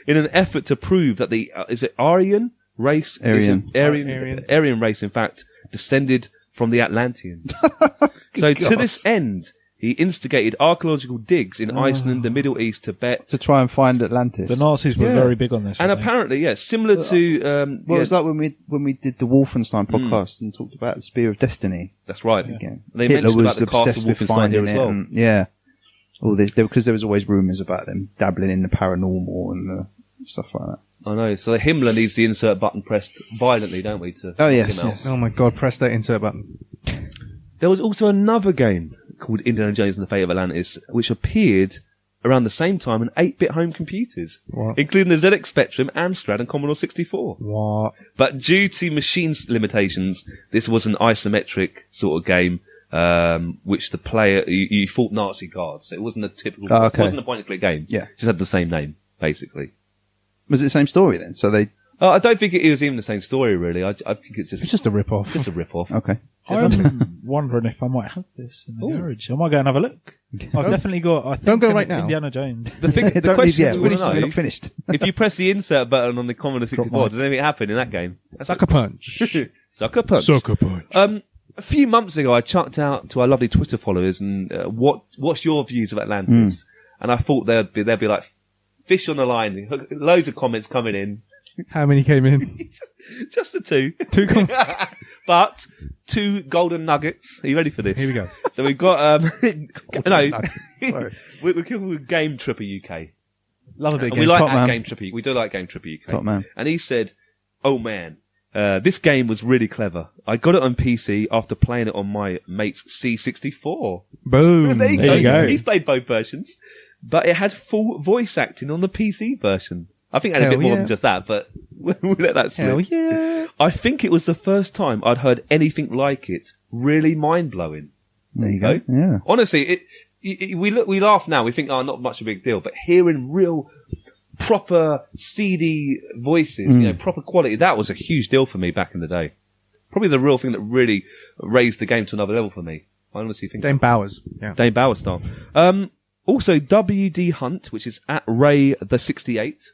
Speaker 1: effort to prove that the is it Aryan race, Aryan race, in fact, descended from the Atlanteans. So to this end, he instigated archaeological digs in Iceland, the Middle East, Tibet.
Speaker 2: To try and find Atlantis.
Speaker 4: The Nazis were very big on this.
Speaker 1: And apparently, similar to...
Speaker 2: Well, it's like when we did the Wolfenstein podcast and talked about the Spear of Destiny.
Speaker 1: That's right.
Speaker 2: Again.
Speaker 1: They
Speaker 2: Hitler
Speaker 1: mentioned
Speaker 2: was
Speaker 1: about the castle
Speaker 2: obsessed with
Speaker 1: Wolfenstein
Speaker 2: finding
Speaker 1: here
Speaker 2: it.
Speaker 1: as well.
Speaker 2: And, yeah. All this, because there was always rumours about them dabbling in the paranormal and stuff like that.
Speaker 1: I know. So Himmler needs the insert button pressed violently, don't we? To
Speaker 2: Oh, yes.
Speaker 1: get him out.
Speaker 3: Oh my god, press that insert button.
Speaker 1: There was also another game called Indiana Jones and the Fate of Atlantis, which appeared around the same time on 8-bit home computers, including the ZX Spectrum, Amstrad, and Commodore 64.
Speaker 3: What?
Speaker 1: But due to machine limitations, this was an isometric sort of game, which the player, you fought Nazi guards. So it wasn't a typical, it wasn't a point-and-click game.
Speaker 2: Yeah.
Speaker 1: It just had the same name, basically.
Speaker 2: Was it the same story then? So they...
Speaker 1: I don't think it was even the same story, really. I think it's
Speaker 3: It's just a rip-off.
Speaker 1: just a rip-off.
Speaker 2: Okay.
Speaker 4: I'm wondering if I might have this in the garage. I might go and have a look. I've definitely got, I think,
Speaker 3: Don't go right now.
Speaker 4: Indiana Jones.
Speaker 1: The
Speaker 2: Don't
Speaker 1: question
Speaker 2: leave yet.
Speaker 1: we
Speaker 2: We're
Speaker 1: want to know,
Speaker 2: not finished.
Speaker 1: if you press the insert button on the Commodore 64, does anything happen in that game?
Speaker 3: Sucker punch.
Speaker 1: Sucker punch.
Speaker 3: Sucker punch.
Speaker 1: A few months ago, I chucked out to our lovely Twitter followers and what's your views of Atlantis? And I thought there'd be like fish on the line, loads of comments coming in.
Speaker 3: How many came in?
Speaker 1: Just the two. But 2 golden nuggets. Are you ready for this?
Speaker 3: Here we go.
Speaker 1: So we've got
Speaker 2: Sorry.
Speaker 1: we're calling Game Tripper UK.
Speaker 3: Love a bit of
Speaker 1: And we
Speaker 3: game.
Speaker 1: like
Speaker 2: Top man.
Speaker 1: Game Tripper. We do like Game Tripper UK.
Speaker 2: Top man.
Speaker 1: And he said, "Oh man, this game was really clever. I got it on PC after playing it on my mate's C64."
Speaker 3: Boom.
Speaker 1: There
Speaker 3: you go.
Speaker 1: He's played both versions, but it had full voice acting on the PC version. I think it had a
Speaker 3: Hell
Speaker 1: bit more
Speaker 3: yeah.
Speaker 1: than just that, but we'll let that slip.
Speaker 3: Hell yeah.
Speaker 1: I think it was the first time I'd heard anything like it. Really mind blowing.
Speaker 2: There you go. Yeah.
Speaker 1: Honestly, we laugh now. We think, not much of a big deal. But hearing real, proper CD voices, proper quality, that was a huge deal for me back in the day. Probably the real thing that really raised the game to another level for me. I honestly think.
Speaker 3: Dame Bowers. Yeah.
Speaker 1: Dame Bauer style. Also, WD Hunt, which is at Ray the 68.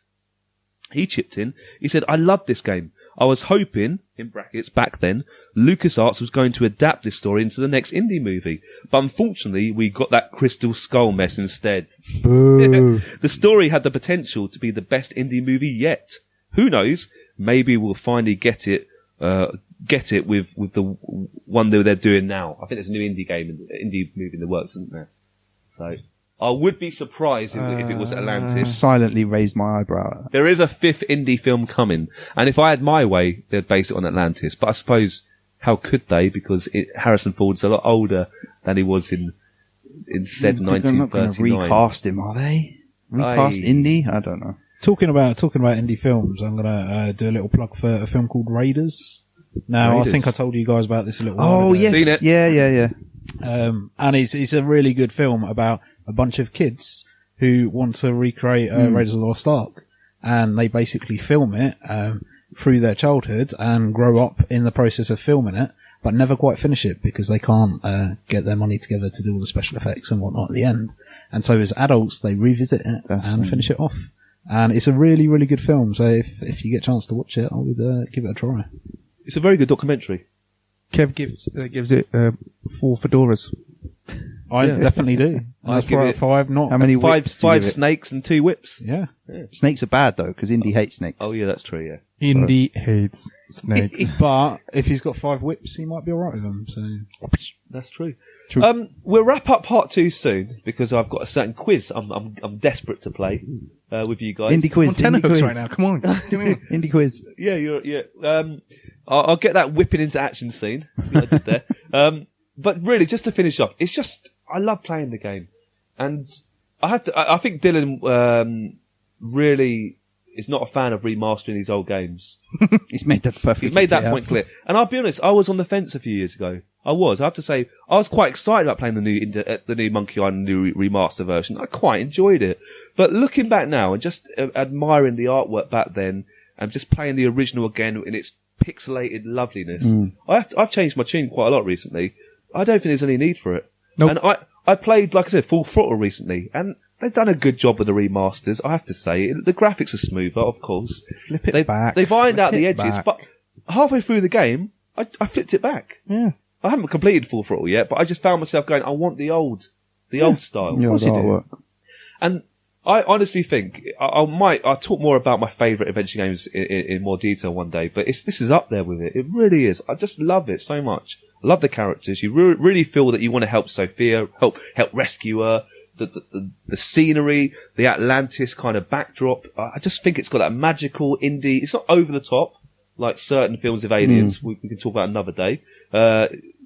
Speaker 1: He chipped in. He said, "I love this game. I was hoping, in brackets, back then, LucasArts was going to adapt this story into the next indie movie. But unfortunately, we got that Crystal Skull mess instead.
Speaker 3: Boo.
Speaker 1: The story had the potential to be the best indie movie yet. Who knows? Maybe we'll finally get it with the one that they're doing now. I think there's a new indie movie in the works, isn't there? So I would be surprised if it was Atlantis.
Speaker 2: Silently raised my eyebrow.
Speaker 1: There is a 5th indie film coming, and if I had my way, they'd base it on Atlantis. But I suppose, how could they? Because Harrison Ford's a lot older than he was in said 1939.
Speaker 2: They're not going to recast him, are they? Recast Indy? I don't know.
Speaker 4: Talking about indie films, I'm gonna do a little plug for a film called Raiders. Now,
Speaker 1: Raiders.
Speaker 4: I think I told you guys about this a little while
Speaker 2: Oh,
Speaker 4: ago.
Speaker 2: yes.
Speaker 1: Seen it.
Speaker 2: Yeah.
Speaker 4: And it's a really good film about a bunch of kids who want to recreate Raiders of the Lost Ark, and they basically film it through their childhood and grow up in the process of filming it, but never quite finish it because they can't get their money together to do all the special effects and whatnot at the end. And so as adults, they revisit it and finish it off. And it's a really, really good film. So if you get a chance to watch it, I would give it a try.
Speaker 1: It's a very good documentary.
Speaker 3: Kev gives it 4 fedoras.
Speaker 4: I definitely do.
Speaker 1: I'd
Speaker 4: That's
Speaker 1: give
Speaker 4: 4 out
Speaker 1: it-
Speaker 4: of 5. Not
Speaker 2: How many
Speaker 1: Five
Speaker 2: whips do you give it?
Speaker 1: snakes and 2 whips.
Speaker 4: Yeah.
Speaker 2: Snakes are bad, though, because Indy hates snakes.
Speaker 1: Oh yeah, that's true. Yeah.
Speaker 3: Indy hates snakes.
Speaker 4: But if he's got 5 whips, he might be alright with them. So
Speaker 1: That's true. We'll wrap up part 2 soon because I've got a certain quiz I'm desperate to play with you guys.
Speaker 2: Indy quiz.
Speaker 3: I'm on
Speaker 2: Indy
Speaker 3: tenterhooks
Speaker 2: quiz.
Speaker 3: right now. Come on. Give me
Speaker 2: Indy quiz.
Speaker 1: Yeah. I'll get that whipping into action scene. See what I did there. But really, just to finish off, it's just I love playing the game, and I think Dylan really is not a fan of remastering these old games.
Speaker 2: He's made that perfectly
Speaker 1: He's made that
Speaker 2: clear.
Speaker 1: point clear. And I'll be honest, I was on the fence a few years ago. I have to say, I was quite excited about playing the new Monkey Island new remaster version. I quite enjoyed it. But looking back now and just admiring the artwork back then, and just playing the original again in its pixelated loveliness. I've changed my tune quite a lot recently. I don't think there's any need for it.
Speaker 3: Nope.
Speaker 1: And I played, like I said, Full Throttle recently, and they've done a good job with the remasters, I have to say. The graphics are smoother, of course.
Speaker 3: Flip it back.
Speaker 1: They've ironed out
Speaker 3: Flip
Speaker 1: the
Speaker 3: it
Speaker 1: edges,
Speaker 3: back.
Speaker 1: but halfway through the game, I flipped it back.
Speaker 3: Yeah.
Speaker 1: I haven't completed Full Throttle yet, but I just found myself going, I want the old style.
Speaker 2: Yeah,
Speaker 3: course you do.
Speaker 2: artwork.
Speaker 1: And I honestly think I'll talk more about my favourite adventure games in more detail one day, but this is up there with it. It really is. I just love it so much. I love the characters. You really feel that you want to help Sophia, help rescue her. The scenery, the Atlantis kind of backdrop. I just think it's got that magical indie. It's not over the top like certain films of aliens. We can talk about another day.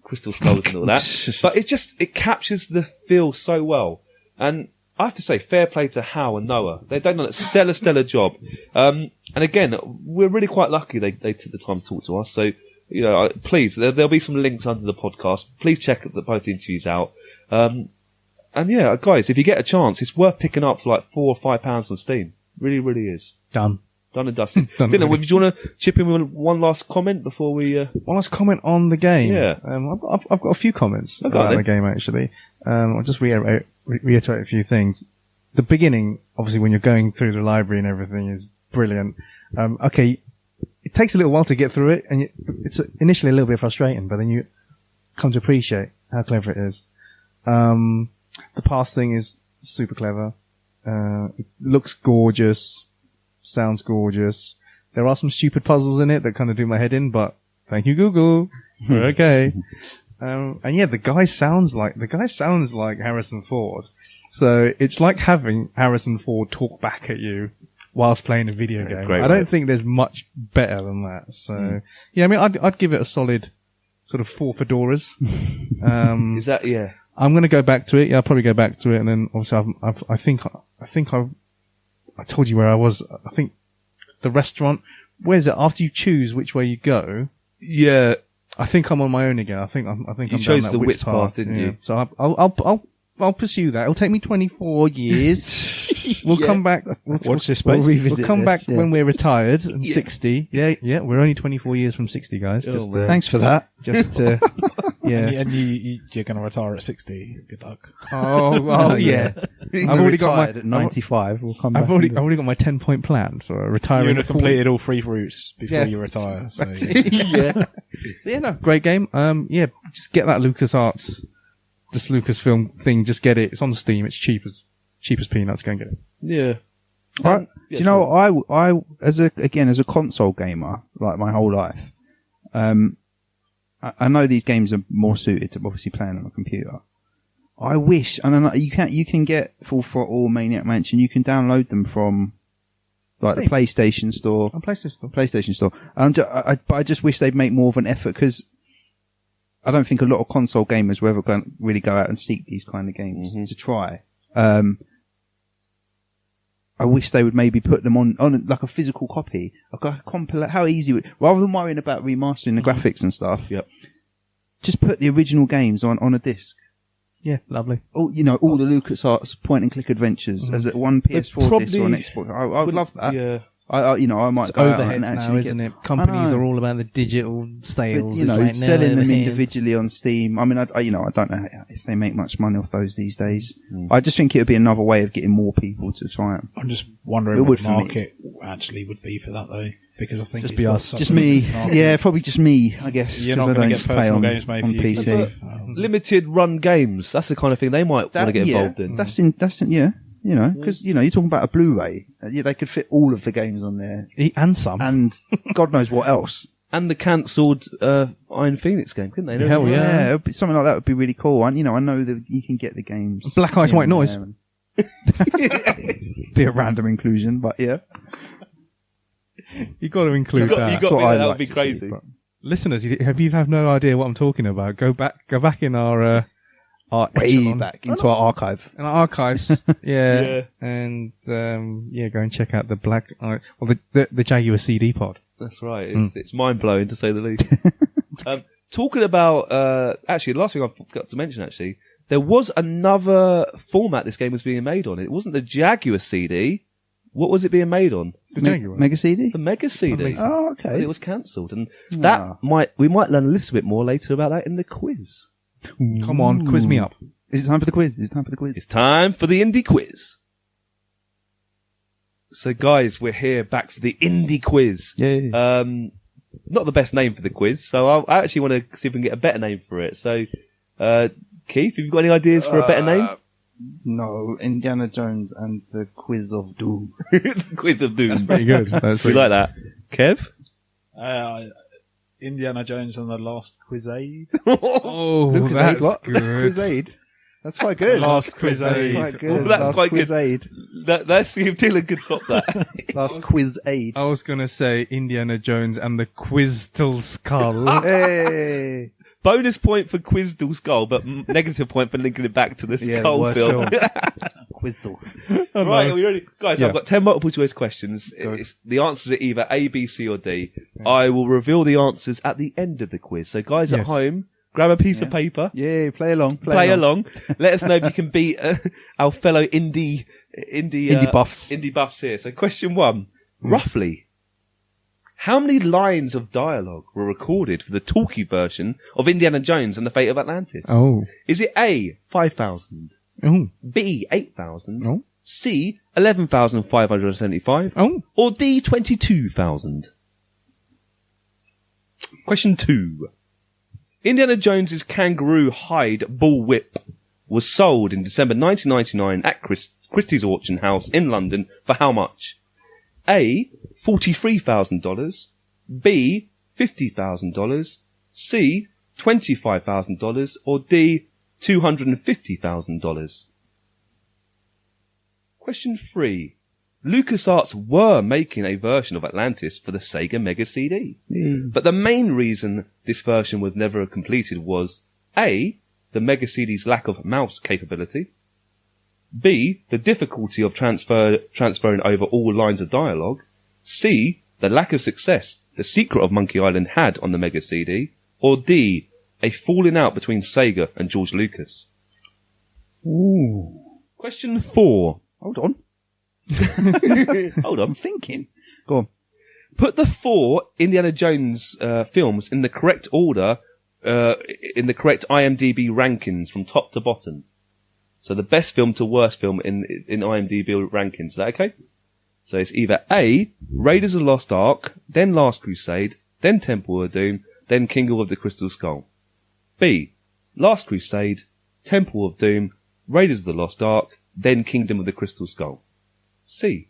Speaker 1: Crystal Skulls and all that. But it captures the feel so well. And I have to say, fair play to Hal and Noah. They've done a stellar job. And again, we're really quite lucky they took the time to talk to us. So, please, there'll be some links under the podcast. Please check both the interviews out. And yeah, guys, if you get a chance, it's worth picking up for like £4 or £5 on Steam. Really, really is.
Speaker 3: Done
Speaker 1: and dusted.
Speaker 3: Done
Speaker 1: Dylan,
Speaker 3: already.
Speaker 1: do you want to chip in with one last comment before we...
Speaker 3: One last comment on the game.
Speaker 1: Yeah.
Speaker 3: I've got a few comments
Speaker 1: Okay,
Speaker 3: about
Speaker 1: then.
Speaker 3: the game, actually. I'll just reiterate a few things. The beginning, obviously, when you're going through the library and everything, is brilliant. Okay, it takes a little while to get through it, and it's initially a little bit frustrating, but then you come to appreciate how clever it is. The past thing is super clever. It looks gorgeous. Sounds gorgeous. There are some stupid puzzles in it that kind of do my head in, but thank you, Google. We're okay. And yeah, the guy sounds like Harrison Ford. So it's like having Harrison Ford talk back at you whilst playing a video
Speaker 1: That's
Speaker 3: game.
Speaker 1: great,
Speaker 3: I don't
Speaker 1: right?
Speaker 3: think there's much better than that. So yeah, I mean, I'd give it a solid sort of 4 fedoras.
Speaker 1: Is that... Yeah.
Speaker 3: I'm going to go back to it. Yeah, I'll probably go back to it, and then obviously I told you where I was. I think the restaurant. Where's it? After you choose which way you go,
Speaker 1: Yeah.
Speaker 3: I think I'm on my own again. I think I'm
Speaker 1: You
Speaker 3: down
Speaker 1: chose
Speaker 3: that
Speaker 1: the
Speaker 3: witch
Speaker 1: witch path, didn't
Speaker 3: yeah.
Speaker 1: you?
Speaker 3: So I'll pursue that. It'll take me 24 years. We'll come back.
Speaker 4: Watch this
Speaker 2: We'll
Speaker 4: space.
Speaker 2: revisit
Speaker 3: We'll come back
Speaker 2: this, yeah.
Speaker 3: when we're retired and 60. Yeah. We're only 24 years from 60, guys. Just
Speaker 2: Thanks for that.
Speaker 3: Just yeah.
Speaker 4: And you're going to retire at 60. Good luck.
Speaker 3: Oh yeah.
Speaker 2: I've
Speaker 3: already got my-
Speaker 2: at 95. We'll come back.
Speaker 3: I've already got my 10-point plan for
Speaker 4: You're
Speaker 3: retiring
Speaker 4: going to
Speaker 3: at 40.
Speaker 4: completed all 3 routes before
Speaker 3: Yeah.
Speaker 4: you retire. So
Speaker 3: Yeah. So yeah, no, great game. Yeah, just get that LucasArts, this Lucasfilm thing. Just get it. It's on Steam. It's cheap as peanuts. Go and get it.
Speaker 1: Yeah.
Speaker 2: Do you know what I as a console gamer, like my whole life, I know these games are more suited to obviously playing on a computer. I wish, and I know you can get Full Throttle, Maniac Mansion, you can download them from like the PlayStation Store.
Speaker 3: On PlayStation.
Speaker 2: PlayStation Store. But I just wish they'd make more of an effort, because I don't think a lot of console gamers will ever really go out and seek these kind of games to try. I wish they would maybe put them on like a physical copy. How easy would, rather than worrying about remastering the graphics and stuff.
Speaker 1: Yep.
Speaker 2: Just put the original games on a disc.
Speaker 3: Yeah, lovely.
Speaker 2: All the LucasArts point and click adventures as a one PS4 disc or an Xbox. I would love that.
Speaker 1: Yeah.
Speaker 2: I might
Speaker 3: It's
Speaker 2: go out
Speaker 3: overhead
Speaker 2: and
Speaker 3: now,
Speaker 2: actually
Speaker 3: isn't
Speaker 2: get,
Speaker 3: it? Companies
Speaker 2: I know.
Speaker 3: are all about the digital
Speaker 2: But,
Speaker 3: sales. It's like, no,
Speaker 2: selling them
Speaker 3: no,
Speaker 2: individually on Steam. I mean, I don't know if they make much money off those these days. I just think it would be another way of getting more people to try them.
Speaker 4: I'm just wondering
Speaker 2: It
Speaker 4: what
Speaker 2: would
Speaker 4: the
Speaker 2: for me.
Speaker 4: market actually would be for that, though, because I think
Speaker 3: Just
Speaker 4: it's
Speaker 3: be
Speaker 4: got
Speaker 3: us.
Speaker 4: such
Speaker 2: Just
Speaker 4: a
Speaker 2: me.
Speaker 4: limited market.
Speaker 2: Yeah, probably just me, I guess.
Speaker 4: You're
Speaker 2: 'cause
Speaker 4: not
Speaker 2: I
Speaker 4: going
Speaker 2: don't
Speaker 4: to get
Speaker 2: play
Speaker 4: personal
Speaker 2: on,
Speaker 4: games made
Speaker 2: on
Speaker 4: for you.
Speaker 2: PC.
Speaker 1: Limited run games. That's the kind of thing they might want to get involved in.
Speaker 2: That's yeah. Because you're talking about a Blu-ray. They could fit all of the games on there,
Speaker 3: and some.
Speaker 2: and God knows what else.
Speaker 1: And the cancelled Iron Phoenix game, couldn't they?
Speaker 3: Hell yeah.
Speaker 2: it'd be, something like that would be really cool. And I know that you can get the games.
Speaker 3: Black Ice,
Speaker 2: in
Speaker 3: White Noise.
Speaker 2: there and- Be a random inclusion, but yeah.
Speaker 3: You got to include
Speaker 1: You got-
Speaker 3: that.
Speaker 1: you
Speaker 2: That's
Speaker 1: got-
Speaker 2: what
Speaker 1: me,
Speaker 2: I'd
Speaker 1: that would
Speaker 2: like
Speaker 1: be
Speaker 2: to
Speaker 1: crazy.
Speaker 2: see, but-
Speaker 3: Listeners, you have no idea what I'm talking about. Go back in our
Speaker 2: Way
Speaker 3: echelon.
Speaker 2: back into our archive.
Speaker 3: In our archives. Yeah.
Speaker 1: Yeah.
Speaker 3: And go and check out the Black Eye, or the Jaguar CD pod.
Speaker 1: That's right. It's mind blowing to say the least. Talking about actually, the last thing I forgot to mention actually, there was another format this game was being made on. It wasn't the Jaguar CD. What was it being made on?
Speaker 3: The Jaguar.
Speaker 2: Mega CD?
Speaker 1: The Mega CD.
Speaker 2: Oh,
Speaker 1: But
Speaker 2: okay.
Speaker 1: it was cancelled, and
Speaker 2: Ah.
Speaker 1: we might learn a little bit more later about that in the quiz.
Speaker 3: Come on, quiz me up.
Speaker 2: Is it time for the quiz? Is it time for the quiz?
Speaker 1: It's time for the Indie quiz. So, guys, we're here back for the Indie quiz.
Speaker 2: Yay.
Speaker 1: Not the best name for the quiz, so I actually want to see if we can get a better name for it. So, Keith, have you got any ideas for a better name?
Speaker 2: No, Indiana Jones and the Quiz of Doom.
Speaker 1: The Quiz of Doom.
Speaker 3: That's pretty good. That's
Speaker 1: We
Speaker 3: pretty
Speaker 1: like that. Kev?
Speaker 4: Indiana Jones and the Last Quizade.
Speaker 3: Oh,
Speaker 2: Lucas
Speaker 3: that's
Speaker 2: Aid, what?
Speaker 3: good.
Speaker 2: Quizade. That's quite good.
Speaker 4: Last
Speaker 2: That's
Speaker 4: Quizade.
Speaker 2: quite good.
Speaker 1: Oh, that's
Speaker 2: Last
Speaker 1: quite good.
Speaker 2: Quizade.
Speaker 1: That's if Dylan could top that.
Speaker 2: Last Quizade.
Speaker 3: I was gonna say Indiana Jones and the Quizdle Skull.
Speaker 2: Hey.
Speaker 1: Bonus point for Quizdle Skull, but negative point for linking it back to the
Speaker 2: Yeah,
Speaker 1: Skull
Speaker 2: worst
Speaker 1: film.
Speaker 2: Quizdle.
Speaker 1: Right, are we ready? Guys,
Speaker 3: Yeah.
Speaker 1: I've got 10 multiple choice questions. The answers are either A, B, C, or D. I will reveal the answers at the end of the quiz. So, guys at
Speaker 3: Yes.
Speaker 1: home, grab a piece of paper,
Speaker 2: Yeah, play along.
Speaker 1: play along. Let us know if you can beat our fellow indie
Speaker 2: buffs.
Speaker 1: Indie buffs here. So, question 1. Roughly, how many lines of dialogue were recorded for the talkie version of Indiana Jones and the Fate of Atlantis?
Speaker 3: Oh.
Speaker 1: Is it A, 5,000?
Speaker 3: Oh.
Speaker 1: B, 8,000?
Speaker 3: Oh.
Speaker 1: C, 11,575?
Speaker 3: Oh.
Speaker 1: Or D, 22,000? Question 2. Indiana Jones's kangaroo hide bull whip was sold in December 1999 at Christie's auction house in London for how much? A, $43,000. B, $50,000. C, $25,000. Or D, $250,000. Question 3. LucasArts were making a version of Atlantis for the Sega Mega CD. But the main reason this version was never completed was A, the Mega CD's lack of mouse capability. B, the difficulty of transferring over all lines of dialogue. C, the lack of success The Secret of Monkey Island had on the Mega CD. Or D, a falling out between Sega and George Lucas.
Speaker 2: Ooh.
Speaker 1: Question 4.
Speaker 2: Hold on.
Speaker 1: Hold on.
Speaker 2: I'm thinking. Go on.
Speaker 1: Put the 4 Indiana Jones films in the correct order, in the correct IMDb rankings from top to bottom. So the best film to worst film in IMDb rankings. Is that okay? So it's either A, Raiders of the Lost Ark, then Last Crusade, then Temple of Doom, then Kingdom of the Crystal Skull. B, Last Crusade, Temple of Doom, Raiders of the Lost Ark, then Kingdom of the Crystal Skull. C,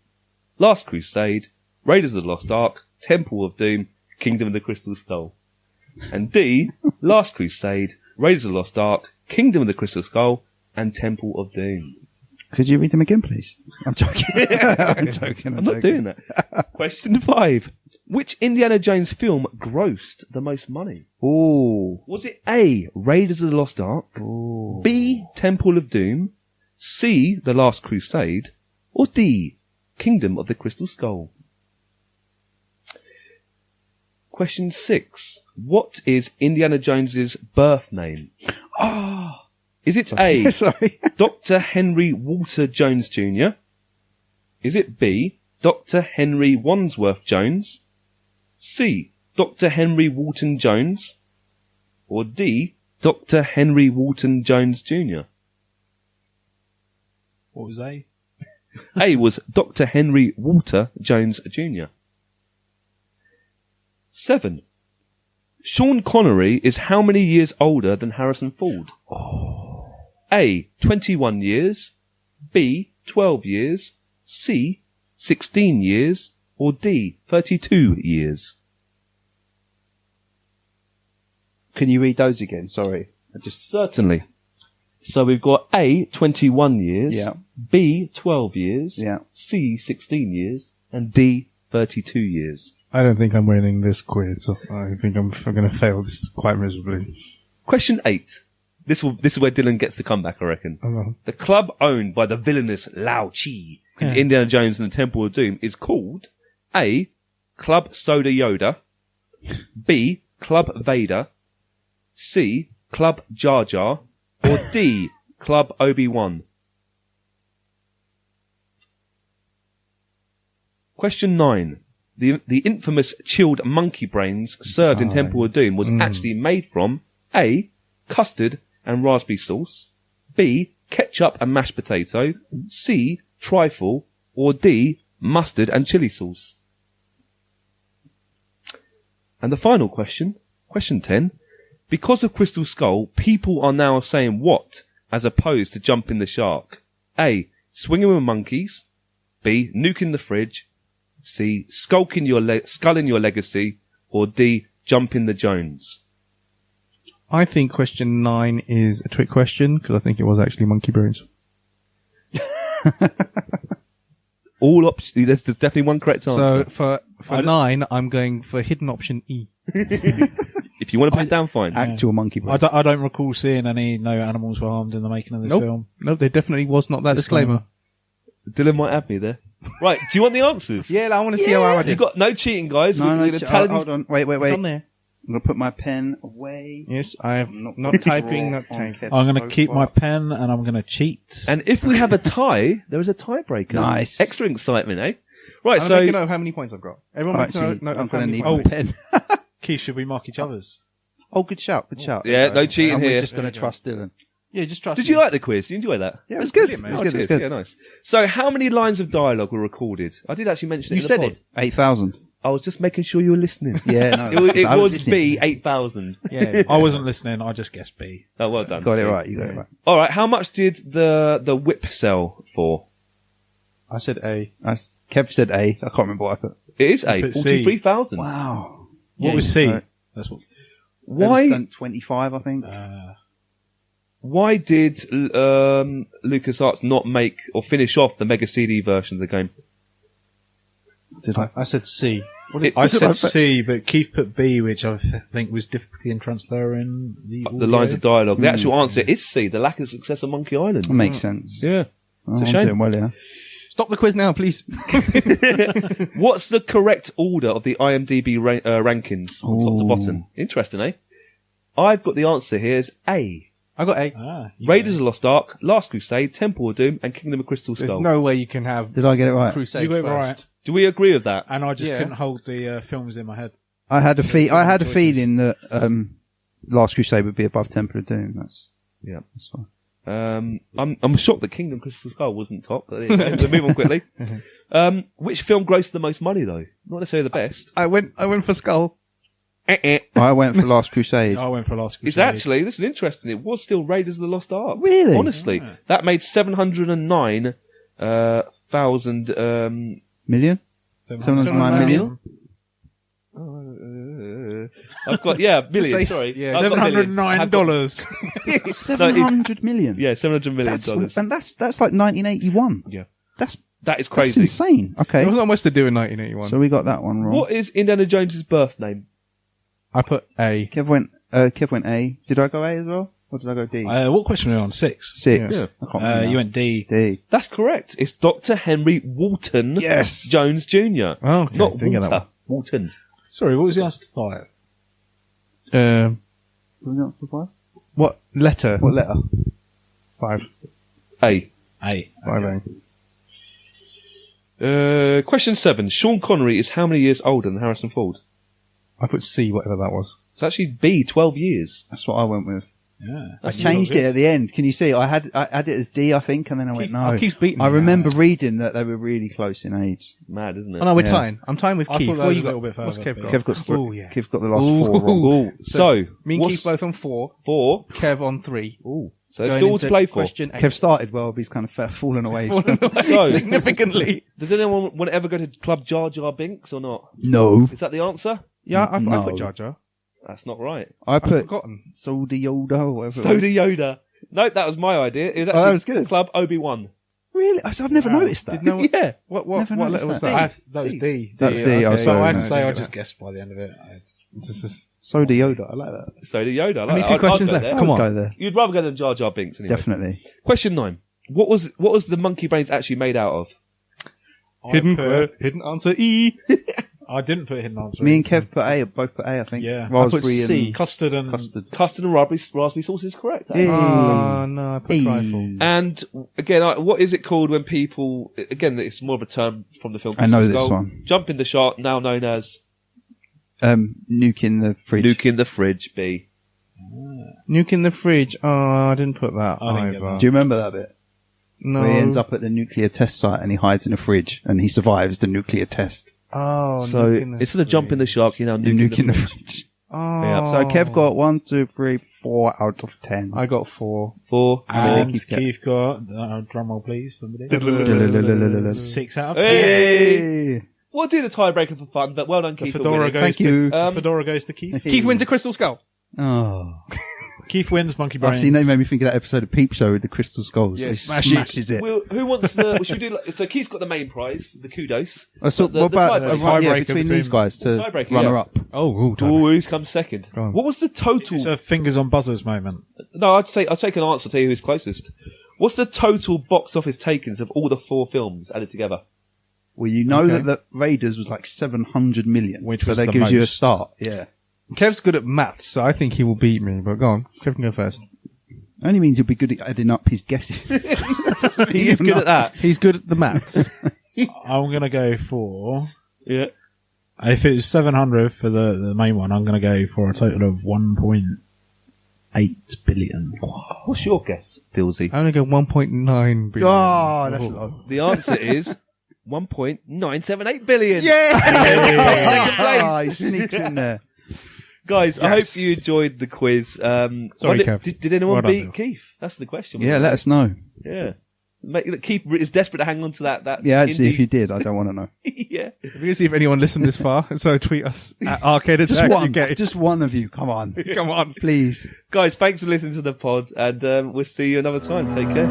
Speaker 1: Last Crusade, Raiders of the Lost Ark, Temple of Doom, Kingdom of the Crystal Skull. And D, Last Crusade, Raiders of the Lost Ark, Kingdom of the Crystal Skull, and Temple of Doom.
Speaker 2: Could you read them again, please? I'm joking. I'm joking.
Speaker 1: I'm not doing that. Question 5. Which Indiana Jones film grossed the most money?
Speaker 2: Ooh.
Speaker 1: Was it A, Raiders of the Lost Ark,
Speaker 2: Ooh.
Speaker 1: B, Temple of Doom, C, The Last Crusade, or D, Kingdom of the Crystal Skull? Question 6. What is Indiana Jones's birth name? Is it A,
Speaker 2: Sorry.
Speaker 1: Dr. Henry Walter Jones Jr.? Is it B, Dr. Henry Wandsworth Jones? C, Dr. Henry Walton Jones? Or D, Dr. Henry Walton Jones Jr.?
Speaker 4: What was A?
Speaker 1: A was Dr. Henry Walter Jones Jr. 7. Sean Connery is how many years older than Harrison Ford? A, 21 years, B, 12 years, C, 16 years, or D, 32 years?
Speaker 2: Can you read those again? Sorry.
Speaker 1: Certainly. So we've got A, 21 years,
Speaker 2: Yeah.
Speaker 1: B, 12 years,
Speaker 2: Yeah.
Speaker 1: C, 16 years, and D, 32 years.
Speaker 3: I don't think I'm winning this quiz. I think I'm going to fail this quite miserably.
Speaker 1: Question 8. This is where Dylan gets the comeback, I reckon.
Speaker 3: Oh,
Speaker 1: The club owned by the villainous Lao Chi in Indiana Jones and the Temple of Doom is called A, Club Soda Yoda, B, Club Vader, C, Club Jar Jar, or D, Club Obi-Wan? Question 9. The infamous chilled monkey brains served in Temple of Doom was actually made from A. Custard and raspberry sauce, B. Ketchup and mashed potato, C. Trifle, or D. Mustard and chili sauce. And the final question, question 10. Because of Crystal Skull, people are now saying what as opposed to jumping the shark? A. Swinging with monkeys, B. Nuking the fridge, C. Skull in your legacy, or D. Jumping the Jones.
Speaker 3: I think question 9 is a trick question because I think it was actually monkey brains.
Speaker 1: All options. There's definitely one correct answer.
Speaker 3: So for 9, I'm going for hidden option E.
Speaker 1: If you want to put it down, fine.
Speaker 2: Actual monkey brain.
Speaker 4: I don't recall seeing any no animals were harmed in the making of this film.
Speaker 3: Nope, there definitely was not that disclaimer.
Speaker 1: Dylan might have me there. Right, do you want the answers?
Speaker 3: Yeah, I want to see how I did.
Speaker 1: You got no cheating, guys.
Speaker 2: No,
Speaker 1: We're
Speaker 2: no,
Speaker 1: gonna tally these-
Speaker 2: hold on. Wait.
Speaker 3: It's on there.
Speaker 2: I'm going to put my pen away.
Speaker 3: Yes, I have not typing, not typing.
Speaker 4: I'm going to keep my pen and I'm going to cheat.
Speaker 1: And if we have a tie, there is a tiebreaker.
Speaker 2: Nice.
Speaker 1: Extra excitement, eh? Right,
Speaker 3: I'm
Speaker 1: so
Speaker 3: making note of how many points I've got. Everyone makes
Speaker 2: Actually,
Speaker 3: note
Speaker 2: I'm
Speaker 3: of how
Speaker 2: going to
Speaker 3: many
Speaker 2: need
Speaker 3: points.
Speaker 2: my pen.
Speaker 4: Keith, should we mark each other's?
Speaker 2: Oh, good shout.
Speaker 1: yeah, no cheating
Speaker 2: And
Speaker 1: here.
Speaker 2: we're just going to trust Dylan.
Speaker 3: Yeah, just trust
Speaker 1: Did
Speaker 3: me.
Speaker 1: you like the quiz? Did you enjoy that?
Speaker 2: Yeah, it was good.
Speaker 3: brilliant, man.
Speaker 2: It was
Speaker 1: Oh,
Speaker 2: good. It was
Speaker 1: cheers.
Speaker 2: good.
Speaker 1: Yeah, nice. So, how many lines of dialogue were recorded? I did actually mention it.
Speaker 3: You
Speaker 1: in
Speaker 3: said
Speaker 1: the pod.
Speaker 3: it.
Speaker 2: 8,000.
Speaker 1: I was just making sure you were listening.
Speaker 2: Yeah, no.
Speaker 1: It
Speaker 2: I
Speaker 1: was
Speaker 2: listening.
Speaker 1: B 8,000.
Speaker 3: Yeah.
Speaker 4: I wasn't listening. I just guessed B.
Speaker 1: Oh, well done.
Speaker 2: Got it right. You got it right.
Speaker 1: All right. How much did the whip sell for?
Speaker 3: I said A.
Speaker 2: Kev said A. I can't remember what I put.
Speaker 1: It is A
Speaker 4: Put C.
Speaker 1: 43,000.
Speaker 2: Wow.
Speaker 4: What was C?
Speaker 2: right.
Speaker 4: That's what.
Speaker 1: Why?
Speaker 2: Done 25, I think.
Speaker 1: Why did LucasArts not make or finish off the Mega CD version of the game?
Speaker 2: Did I?
Speaker 3: I said C.
Speaker 4: I said C, but Keith put B, which I think was difficulty in transferring the
Speaker 1: Lines of dialogue. The actual answer is C. The lack of success of Monkey Island.
Speaker 2: That makes sense.
Speaker 1: Yeah.
Speaker 2: Oh,
Speaker 1: It's a
Speaker 2: I'm
Speaker 1: shame.
Speaker 2: doing well, yeah.
Speaker 3: Stop the quiz now, please.
Speaker 1: What's the correct order of the IMDb rankings from top to
Speaker 2: Ooh.
Speaker 1: bottom? Interesting, eh? I've got the answer here as A.
Speaker 3: I got A.
Speaker 1: Raiders of the Lost Ark, Last Crusade, Temple of Doom, and Kingdom of Crystal
Speaker 3: There's
Speaker 1: Skull.
Speaker 3: no way you can have
Speaker 2: Did I get it right?
Speaker 3: Crusade
Speaker 4: You got it
Speaker 3: first.
Speaker 4: right.
Speaker 1: Do we agree with that?
Speaker 4: And I just
Speaker 3: Yeah.
Speaker 4: couldn't hold the films in my head.
Speaker 2: I had a feeling that Last Crusade would be above Temple of Doom. That's fine.
Speaker 1: I'm shocked that Kingdom of Crystal Skull wasn't top. But there you go. We'll move on quickly. Which film grossed the most money, though? Not necessarily the best.
Speaker 3: I went for Skull.
Speaker 2: I went for Last Crusade.
Speaker 4: I went for Last Crusade.
Speaker 1: It's actually, this is interesting, it was still Raiders of the Lost Ark.
Speaker 2: Really?
Speaker 1: Honestly. That made 709,000,
Speaker 2: Million? 709 million?
Speaker 1: I've got, million, sorry.
Speaker 3: yeah,
Speaker 1: I've got million.
Speaker 4: $709.
Speaker 2: 700 million?
Speaker 1: Yeah, $700 million.
Speaker 2: And that's like 1981.
Speaker 1: Yeah.
Speaker 2: That
Speaker 1: is
Speaker 2: That's
Speaker 1: crazy.
Speaker 2: insane. Okay.
Speaker 3: There was not much to do in 1981.
Speaker 2: So we got that one wrong.
Speaker 1: What is Indiana Jones's birth name?
Speaker 3: I put A.
Speaker 2: Kev went A. Did I go A as well? Or did I go D?
Speaker 4: What question were we on? 6.
Speaker 2: 6.
Speaker 1: Yeah.
Speaker 2: I can't remember
Speaker 4: You
Speaker 2: now.
Speaker 4: went D.
Speaker 2: D.
Speaker 1: That's correct. It's Dr. Henry Walton
Speaker 2: Yes.
Speaker 1: Jones Jr.
Speaker 3: Oh, okay.
Speaker 1: Not
Speaker 3: Didn't get that
Speaker 1: Walter.
Speaker 3: one.
Speaker 1: Walton.
Speaker 4: Sorry, what was the answer to 5?
Speaker 3: What letter?
Speaker 2: What letter?
Speaker 3: 5.
Speaker 1: A.
Speaker 4: A.
Speaker 3: 5A.
Speaker 1: Question 7. Sean Connery is how many years older than Harrison Ford?
Speaker 3: I put C, whatever that was.
Speaker 1: It's actually B, 12 years.
Speaker 2: That's what I went with.
Speaker 4: Yeah.
Speaker 2: I changed it at the end. Can you see? I had it as D, I think, and then I went no.
Speaker 3: Keith's beating
Speaker 2: I
Speaker 3: me
Speaker 2: remember reading that they were really close in age.
Speaker 1: Mad, isn't it?
Speaker 3: Oh no, we're
Speaker 2: Yeah.
Speaker 3: tying. I'm tying with
Speaker 4: I
Speaker 3: Keith.
Speaker 4: thought that
Speaker 3: What
Speaker 4: was
Speaker 3: you
Speaker 4: a
Speaker 3: got?
Speaker 4: little bit
Speaker 3: What's
Speaker 4: further,
Speaker 3: Kev
Speaker 4: but-
Speaker 3: got?
Speaker 2: Kev got
Speaker 3: Oh, yeah.
Speaker 2: Kev got the last 4 wrong.
Speaker 1: Ooh, so
Speaker 3: Me and
Speaker 1: what's
Speaker 3: Keith both on 4.
Speaker 1: 4?
Speaker 3: Kev on 3.
Speaker 1: Ooh, so it's
Speaker 3: Going
Speaker 1: still to
Speaker 3: into
Speaker 1: play for.
Speaker 3: Question 8.
Speaker 2: Kev started well, but he's kind of fallen away.
Speaker 1: So-
Speaker 3: significantly.
Speaker 1: Does anyone want to ever go to Club Jar Jar Binks or not?
Speaker 2: No.
Speaker 1: Is that the answer?
Speaker 3: Yeah, I
Speaker 2: No.
Speaker 3: put Jar Jar.
Speaker 1: That's not right.
Speaker 2: I
Speaker 3: I've
Speaker 2: put
Speaker 3: forgotten.
Speaker 2: Soda Yoda or whatever.
Speaker 1: Soda Yoda. Nope, that was my idea. It was actually
Speaker 2: that was good.
Speaker 1: Club Obi-Wan.
Speaker 2: Really? I've never noticed that.
Speaker 3: Did no one-
Speaker 1: Yeah.
Speaker 3: What
Speaker 2: Never
Speaker 3: letter
Speaker 2: noticed
Speaker 3: was
Speaker 2: that.
Speaker 3: that?
Speaker 4: That was D.
Speaker 2: That was D. Oh,
Speaker 3: okay.
Speaker 4: So I
Speaker 2: sorry.
Speaker 4: had to
Speaker 2: no.
Speaker 4: say I just guessed by the end of it.
Speaker 2: Soda Yoda. I like that.
Speaker 1: Soda Yoda. I like
Speaker 3: Only
Speaker 1: that.
Speaker 3: 2
Speaker 1: I'd
Speaker 3: questions
Speaker 1: go
Speaker 3: left.
Speaker 1: there.
Speaker 3: Come
Speaker 2: I'd
Speaker 3: on.
Speaker 2: go there.
Speaker 1: You'd rather go than Jar Jar Binks anyway.
Speaker 2: Definitely.
Speaker 1: Question 9. What was the monkey brains actually made out of?
Speaker 3: Hidden answer E.
Speaker 4: I didn't put hidden answer.
Speaker 2: Me and Kev put A, both put A, I think.
Speaker 4: Yeah.
Speaker 3: I put
Speaker 2: Raspberry
Speaker 3: C.
Speaker 2: and
Speaker 4: Custard and
Speaker 1: Custard and raspberry sauce is correct.
Speaker 2: Hey.
Speaker 3: Oh, no, I put
Speaker 2: Hey.
Speaker 3: trifle.
Speaker 1: And again, what is it called when people? Again, it's more of a term from the film.
Speaker 2: I know
Speaker 1: Crystal
Speaker 2: this
Speaker 1: Skull.
Speaker 2: one.
Speaker 1: Jump in the shark, now known as
Speaker 2: Nuke in the fridge.
Speaker 1: nuke in the fridge. B.
Speaker 3: Nuke in the fridge. Oh, I didn't put that
Speaker 4: I didn't get
Speaker 3: either.
Speaker 2: Do you remember that bit?
Speaker 3: No.
Speaker 2: Where he ends up at the nuclear test site and he hides in a fridge and he survives the nuclear test.
Speaker 3: Oh,
Speaker 1: So
Speaker 3: Nuke in the
Speaker 1: instead of jump in the
Speaker 3: fridge.
Speaker 1: shark, you know,
Speaker 2: Nuke in the
Speaker 1: fridge.
Speaker 2: fridge.
Speaker 3: Oh.
Speaker 1: Yeah.
Speaker 2: So Kev got 1, 2, 3, 4 out of 10.
Speaker 3: I got 4.
Speaker 1: 4.
Speaker 4: and
Speaker 2: Keith
Speaker 4: Keith got drum roll, please. Somebody. 6 out of 10.
Speaker 1: Hey! We'll do the tiebreaker for fun, but well done,
Speaker 4: The
Speaker 1: Keith. for
Speaker 4: fedora
Speaker 1: winning.
Speaker 4: goes
Speaker 2: Thank
Speaker 4: to
Speaker 2: you.
Speaker 4: fedora goes to Keith.
Speaker 3: Keith wins a crystal skull.
Speaker 2: Oh.
Speaker 4: Keith wins Monkey
Speaker 2: I
Speaker 4: Brains.
Speaker 2: see, they made me think of that episode of Peep Show with the crystal skulls.
Speaker 1: Yes.
Speaker 2: He smashes it.
Speaker 1: Who wants the? Should we do? So Keith's got the main prize, the kudos.
Speaker 2: So
Speaker 1: But the
Speaker 2: what about
Speaker 1: tiebreaker-
Speaker 2: between these guys to
Speaker 1: Tiebreaker,
Speaker 2: runner
Speaker 1: yeah.
Speaker 2: up?
Speaker 3: Oh,
Speaker 1: Ooh, who's come second?
Speaker 3: Go on.
Speaker 1: What was the total?
Speaker 4: It's a fingers on buzzers moment.
Speaker 1: No, I'll take an answer. Tell you who's closest. What's the total box office takings of all the 4 films added together?
Speaker 2: Well, you know
Speaker 3: Okay.
Speaker 2: that the Raiders was like 700 million,
Speaker 4: Which
Speaker 2: so
Speaker 4: was
Speaker 2: that
Speaker 4: the
Speaker 2: gives you a
Speaker 4: most.
Speaker 2: start. Yeah,
Speaker 3: Kev's good at maths, so I think he will beat me, but go on. Kev can go first.
Speaker 2: only means he'll be good at adding up his guesses.
Speaker 1: He is good at that.
Speaker 3: He's good at the maths.
Speaker 4: I'm going to go for...
Speaker 1: Yeah.
Speaker 4: If it was 700 for the main one, I'm going to go for a total of 1.8 billion.
Speaker 1: What's your guess, Dilsey?
Speaker 3: I only go 1.9 billion.
Speaker 2: Oh, that's low.
Speaker 1: The answer is 1.978 billion.
Speaker 2: Yeah,
Speaker 1: Second place.
Speaker 2: Ah, he sneaks in there.
Speaker 1: Guys, I hope
Speaker 3: Yes.
Speaker 1: you enjoyed the quiz.
Speaker 3: Sorry, Kev.
Speaker 1: Did anyone
Speaker 3: Well done,
Speaker 1: beat
Speaker 3: Bill.
Speaker 1: Keith? That's the question.
Speaker 2: Yeah, let us know.
Speaker 1: Yeah. Keith is desperate to hang on to that.
Speaker 2: Yeah, actually,
Speaker 1: indie-
Speaker 2: if you did, I don't want to know.
Speaker 1: yeah.
Speaker 3: We're going to see if anyone listened this far, so tweet us at Arcade Attack UK.
Speaker 2: Just one of you. Come on,
Speaker 3: Come on.
Speaker 2: please.
Speaker 1: Guys, thanks for listening to the pod, and we'll see you another time. Take care.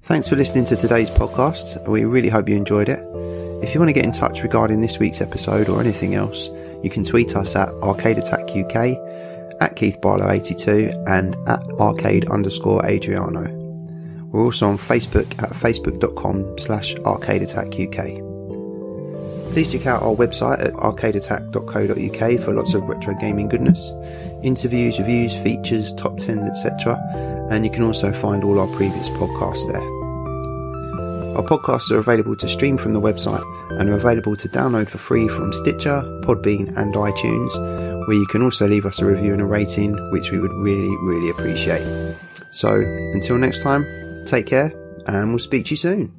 Speaker 5: Thanks for listening to today's podcast. We really hope you enjoyed it. If you want to get in touch regarding this week's episode or anything else, you can tweet us at Arcade Attack UK, at Keith Barlow 82 and at arcade_Adriano. We're also on Facebook at facebook.com/arcadeattackuk. Please check out our website at arcadeattack.co.uk for lots of retro gaming goodness, interviews, reviews, features, top 10s, etc. And you can also find all our previous podcasts there. Our podcasts are available to stream from the website and are available to download for free from Stitcher, Podbean and iTunes, where you can also leave us a review and a rating, which we would really, really appreciate. So, until next time, take care and we'll speak to you soon.